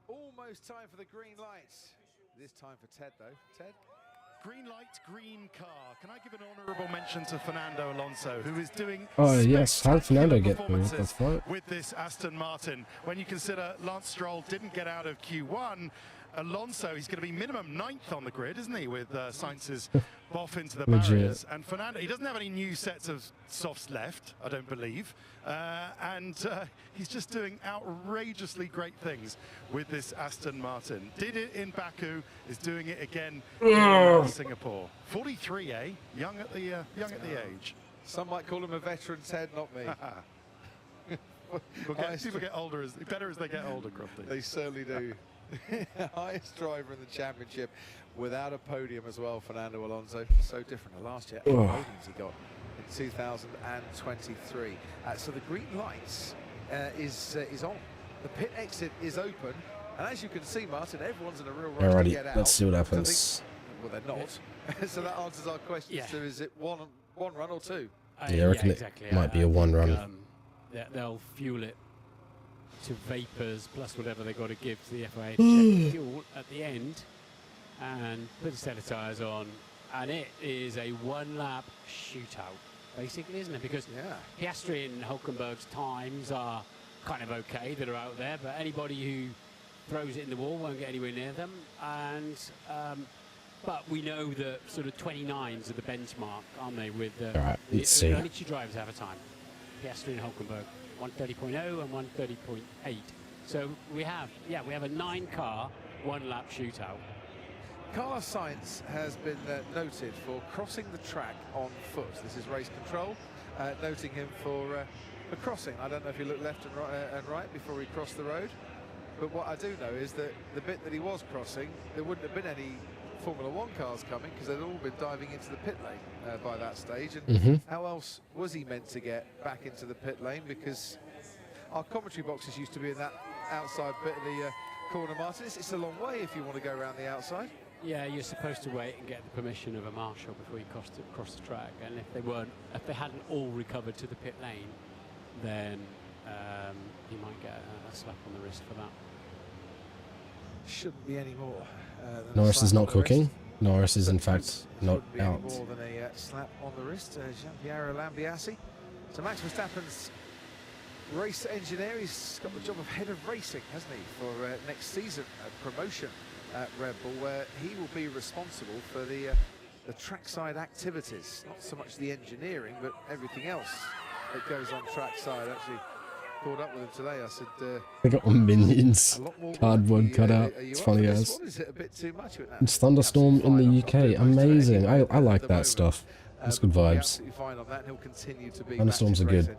Almost time for the green lights. This time for Ted, though. Ted? Green light, green car. Can I give an honourable mention to Fernando Alonso, who is doing Oh yes, how did Fernando get through? What the performances fuck? with this Aston Martin? When you consider Lance Stroll didn't get out of Q1, Alonso, he's going to be minimum 9th on the grid, isn't he, with Sainz's boff into the barriers. And Fernando, he doesn't have any new sets of softs left, I don't believe. And he's just doing outrageously great things with this Aston Martin. Did it in Baku, is doing it again in Singapore. 43, eh? Young at the age. Some might call him a veteran, Ted, not me. People get older, better as they get older, Crofty. They certainly do. Highest driver in the championship without a podium as well, Fernando Alonso. So different to last year. 8 podiums he got in 2023. So the green lights is on. The pit exit is open. And as you can see, Martin, everyone's in a real rush to get out. Let's see what happens. Well, they're not. So that answers our question. So is it one run or two? Yeah, I reckon exactly. it might be a one run. They'll fuel it to vapors plus whatever they got to give to the FIA to check the fuel at the end, and put a set of tyres on, and it is a one-lap shootout, basically, isn't it? Because Piastri and Hulkenberg's times are kind of okay that are out there, but anybody who throws it in the wall won't get anywhere near them. And but we know that sort of 29s are the benchmark, aren't they? With the only two drivers have a time, Piastri and Hulkenberg. 130.0 and 130.8. So we have a 9-car, one-lap shootout. Carlos Sainz has been noted for crossing the track on foot. This is race control, noting him for crossing. I don't know if he looked left and right before he crossed the road, but what I do know is that the bit that he was crossing, there wouldn't have been any Formula One cars coming because they'd all been diving into the pit lane by that stage. And how else was he meant to get back into the pit lane? Because our commentary boxes used to be in that outside bit of the corner, Martin. It's a long way if you want to go around the outside. Yeah, you're supposed to wait and get the permission of a marshal before you cross the track. And if they hadn't all recovered to the pit lane, then he might get a slap on the wrist for that. Shouldn't be any more. Norris is not cooking. Norris is in fact not out. More than a slap on the wrist. Jean-Pierre Lambiase. So Max Verstappen's race engineer, he's got the job of head of racing, hasn't he, for next season, promotion at Red Bull, where he will be responsible for the trackside activities, not so much the engineering, but everything else that goes on trackside. Actually, caught up with him today. I said, They got minions, cardboard cutout. It's funny as. Is it a bit too much with that? It's thunderstorm in the UK. Amazing. I like that stuff. It's good vibes. Thunderstorms are good.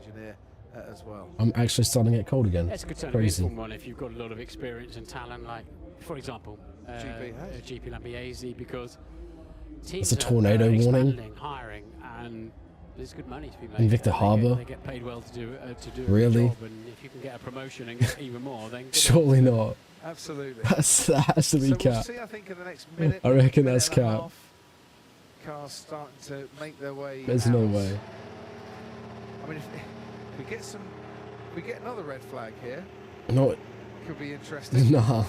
As well. I'm actually starting to get cold again. It's a good sign Crazy. of one if you've got a lot of experience and talent, like, for example, GP Lambiase, because teams It's a tornado warning. expanding, hiring, and there's good money to be made. In Victor Harbour. They get paid well to do Really? a job, and if you can get a promotion and get even more, then Surely not. Absolutely. That has to be so cap. we'll see, I think, in the next minute. I reckon that's cap. Cars starting to make their way. There's out. no way. I mean, if we get another red flag here. No. Could be interesting. Nah.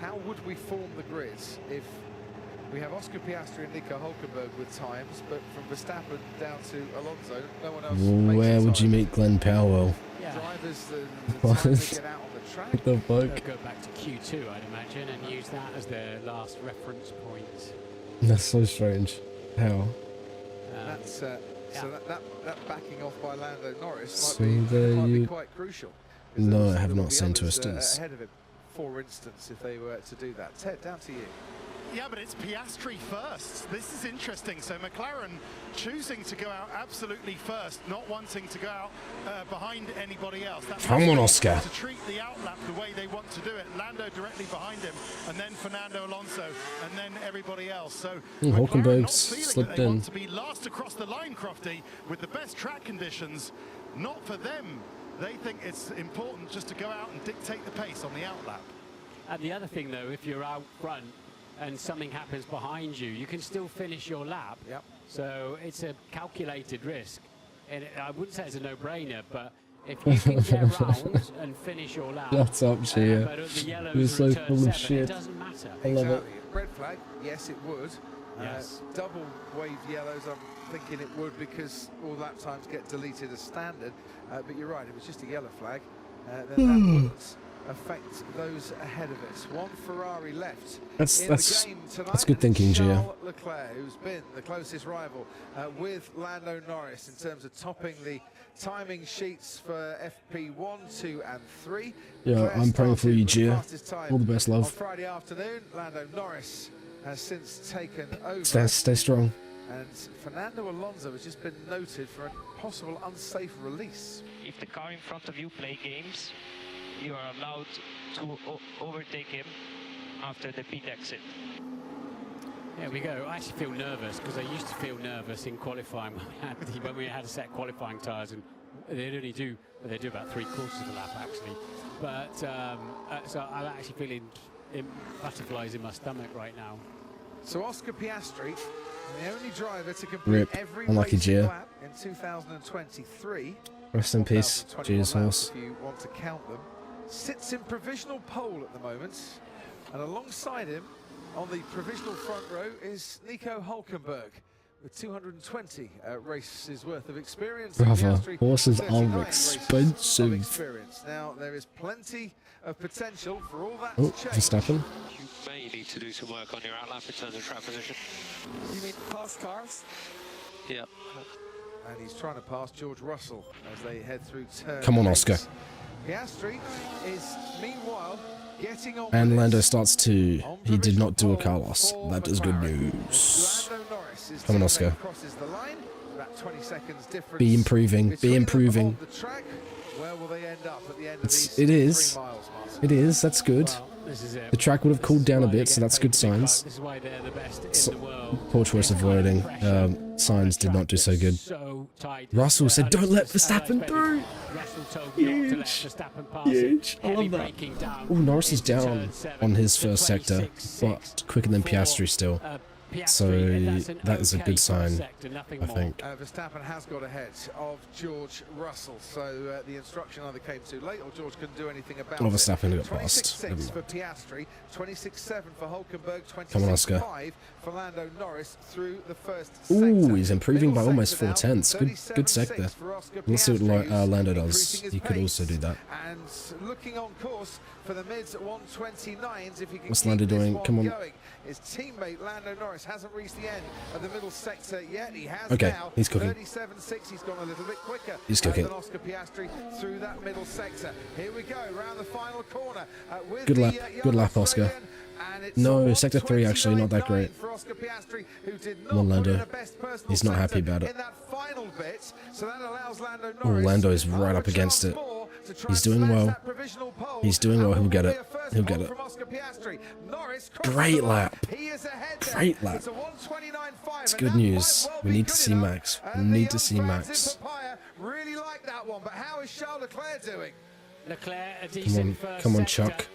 How would we form the grids if we have Oscar Piastri and Nico Hulkenberg with times, but from Verstappen down to Alonso, no one else? Where would you meet Glenn Powell? Drivers, the times they get out on the track. What the fuck? They'll go back to Q2, I'd imagine, and use that as their last reference point. That's so strange. How? That's so that backing off by Lando Norris So might there be you- quite crucial. No, I have There will not be seen others, Twisters. ahead of him, for instance, if they were to do that. Ted, down to you. Yeah, but it's Piastri first. This is interesting. So McLaren choosing to go out absolutely first, not wanting to go out behind anybody else. That's Come on, Oscar. to treat the outlap the way they want to do it. Lando directly behind him, and then Fernando Alonso, and then everybody else. So McLaren Hulkenberg not feeling slipped that they in. want to be last across the line, Crofty, with the best track conditions. Not for them. They think it's important just to go out and dictate the pace on the outlap. And the other thing, though, if you're out front and something happens behind you, you can still finish your lap. Yep. So it's a calculated risk. And I wouldn't say it's a no-brainer, but if you can get round and finish your lap, Shut up, Gia. but the yellows You're so are at turn full of 7, shit. it doesn't matter. I love it. Exactly. Red flag, yes, it would. Yes. Double wave yellows, I'm thinking it would because all lap times get deleted as standard. But you're right, if it was just a yellow flag, then that wouldn't affect those ahead of us. One Ferrari left in the game tonight. That's good and thinking, it's Gia. Charles Leclerc, who's been the closest rival with Lando Norris in terms of topping the timing sheets for FP1, 2 and 3. Yeah, Leclerc I'm praying for started you, with the Gia. fastest time All the best, on love. Friday afternoon. Lando Norris has since taken over. Stay strong. And Fernando Alonso has just been noted for a possible unsafe release. If the car in front of you play games, you are allowed to overtake him after the pit exit. There we go. I actually feel nervous because I used to feel nervous in qualifying when we had a set qualifying tyres, and they do about 3/4 of the lap actually. But so I'm actually feeling butterflies in my stomach right now. So Oscar Piastri, the only driver to complete Rip. every Unlucky racing Gia. lap in 2023. Rest in peace, 2021 Gia's laps, horse. if you want to count them, sits in provisional pole at the moment, and alongside him on the provisional front row is Nico Hulkenberg with 220 races worth of experience. Brother, Piastri, horses 39 are races expensive. of experience. Now there is plenty of potential for all that Oh, to change. Verstappen. You may need to do some work on your outlap in terms of track position. You mean past cars? Yeah. And he's trying to pass George Russell as they head through turn. Come on, 8. Oscar. Piastri is meanwhile getting on. And with Lando this. starts to. On He did not do a provisional Carlos. pole That for is good McLaren. news. Lando Norris, his Come on, teammate, Oscar. crosses the line. About 20 seconds difference. Be improving. Be between them improving. on the track. Where will they end up at the end of these It is. 3 miles, Martin? It is. That's good. Well, this is it. The track would have This cooled is down a why they bit, so get that's paid good big bucks. signs. This is why they're the best So- in the world. Poor choice of wording. Signs did not do so good. So tight. Russell said, "Don't let As I Verstappen expected, through." Russell told me not to let Huge. Verstappen pass Huge. it. I Heavy love that. braking down Oh, Norris is into down turn 7 on his to first sector, 26.6 but quicker than for, Piastri still. Piastri, So and that's an that is a okay good first sign, sector, nothing I more. think. Verstappen has got ahead of George Russell, so the instruction either came too late or George couldn't do anything about Oh, it. Verstappen got passed. 26.6 Never for Piastri, 26.7 for Hulkenberg, Come on, Oscar. 26.5 for Lando Norris through the first Ooh, sector. he's improving by Middle almost sector 4 now, tenths. Good 37.6 sector. for Oscar Let's see what Piastri, who's Lando does. increasing his He could also pace. do that. And looking on course for the mids at 129s if he can What's keep Lando this doing? one Come on. going. His teammate Lando Norris hasn't reached the end of the middle sector yet. He has Okay, now. he's cooking. 37.6. He's gone a little bit quicker He's cooking. than Oscar Piastri through that middle sector. Here we go, round the final corner. With Good the, lap. young Good lap, Oscar. Australian, and it's No, a sector 3 actually, not that great. 129.9 for Oscar Piastri, who did not Come on, put Lando. in a best personal He's not happy sector about it. in that final bit, so that allows Lando Oh, Norris Lando is right a up against chance it. more to try He's and doing snatch well. that provisional pole, He's doing and well. He'll will get be it. a first He'll pole get it. from Oscar Piastri. Norris crosses Great the line. lap. He is ahead there. Great lap. It's a 129.5, It's and good that news. might well We be need to good see enough. Max. We And the need to young see fans Max. in Papaya really like that one, but how is Charles Leclerc doing? Leclerc, a Come decent on, first come on, sector. Chuck.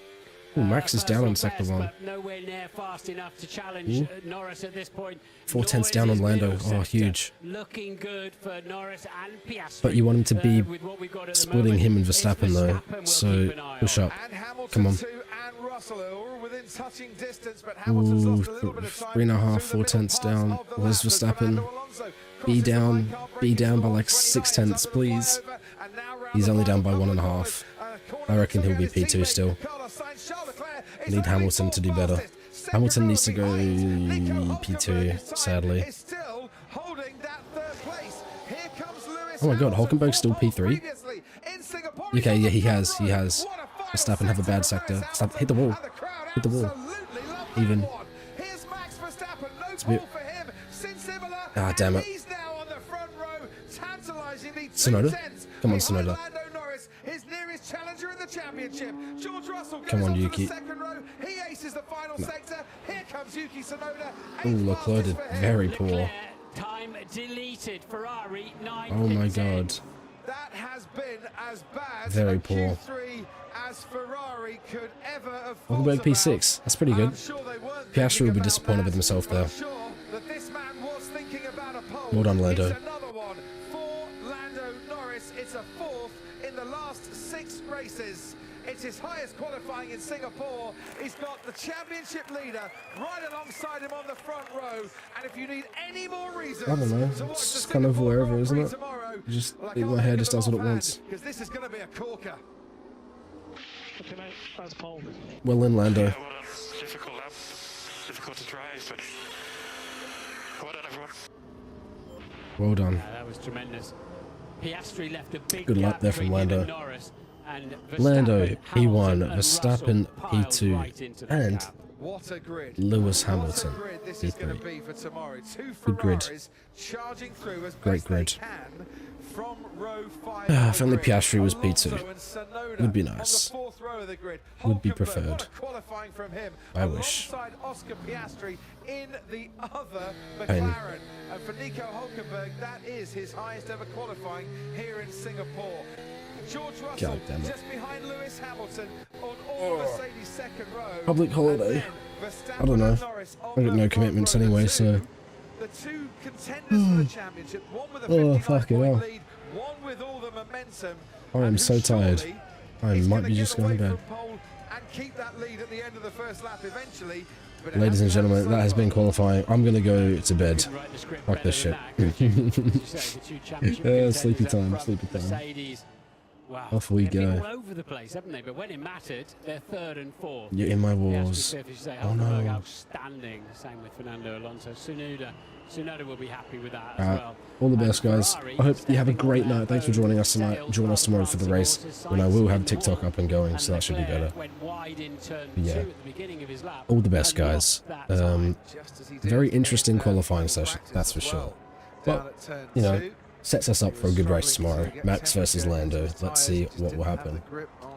Oh, Max is down on Personal sector best, 1. but nowhere near fast enough to challenge Ooh. Norris at this point. 4 tenths Nor is down on his Lando. middle Oh, sector. huge. Looking good for Norris and Piastri. But you want him to be with what we've got at the splitting moment. him and It's Verstappen though, Verstappen we'll so keep an eye push on. up. And Hamilton Come on. too, and Russell are all within touching distance, but Hamilton's lost a little bit of time 3.5, through 4 the tenths middle down. pass of the Where's lap as Verstappen? Fernando Alonso Be crosses the down. line, can't Be break down his by wall. like 6 29 tenths, under the please. flyover, and now round He's the only final down by couple 1.5. of corners, I reckon he'll be P2 still. I need Hamilton to do better. Hamilton needs to go P2, sadly. Oh my god, Hulkenberg's still P3? Okay, yeah, he has. Verstappen have a bad sector. Stop, hit the wall. Hit the wall. Even. It's a bit... Ah, damn it. Sonoda? Come on, Sonoda. Come on, Yuki. No. Ooh, Leclerc did very poor. Time deleted. Ferrari 9. Oh my god. That has been as bad very a poor. Q3 as Ferrari could ever have Hulkenberg P6. That's pretty good. Piastri will be disappointed with himself there. Well done, Lando. It's a fourth in the last 6 races. It's his highest qualifying in Singapore. He's got the championship leader right alongside him on the front row. And if you need any more reasons, I don't know. It's just kind of wherever, isn't it? Just my hair just does what it wants. Because this is going to be a corker. Well in, Lando. Yeah, well, difficult lap, difficult to drive, but well done, everyone. Well done. Yeah, that was tremendous. Piastri left a big Good luck gap there from between him Lando. and Norris, and Lando Verstappen, P1, Hamilton, and Verstappen Russell piled P2, right into that and gap. What a grid. Lewis What a Hamilton grid this is going to P3. be for tomorrow. 2 Good grid. Ferraris charging through as Great best grid. they can from row 5. If only Piastri was P2. Alonso and Sonoda Would be on the nice. 4th row of the grid. Would be Hulkenberg, preferred. what a qualifying from him. I wish. Alongside Oscar Piastri in the other Pain. McLaren. And for Nico Hulkenberg, that is his highest ever qualifying here in Singapore. George Russell God damn it. just behind Lewis Hamilton on all Mercedes second row. Public holiday. I don't know. I got no commitments anyway, so... The 2 contenders for the championship, one with a 59 fucking point hell. lead, one with all the momentum. I am and so who tired. surely I is might gonna be get just going to away bed. from pole and keep that lead at the end of the first lap eventually. But it Ladies and hasn't happened gentlemen, so that has far. been qualifying. I'm going to go to bed. Fuck this shit. Sleepy time, sleepy time. Mercedes, wow, Off we they've been go. all over the place, haven't they? But when it mattered, they're 3rd and 4th. You're in my Piastri walls. 5th, as you say, Oh Hulkenberg no. outstanding. Same with Fernando Alonso. Tsunoda will be happy with that as well. All the best, guys. I hope you have a great night. Thanks for joining us tonight. Join us tomorrow for the race. And I will have TikTok up and going, so that should be better. Yeah. All the best, guys. Very interesting qualifying session, that's for sure. But, you know, sets us up for a good race tomorrow. Max versus Lando. Let's see what will happen.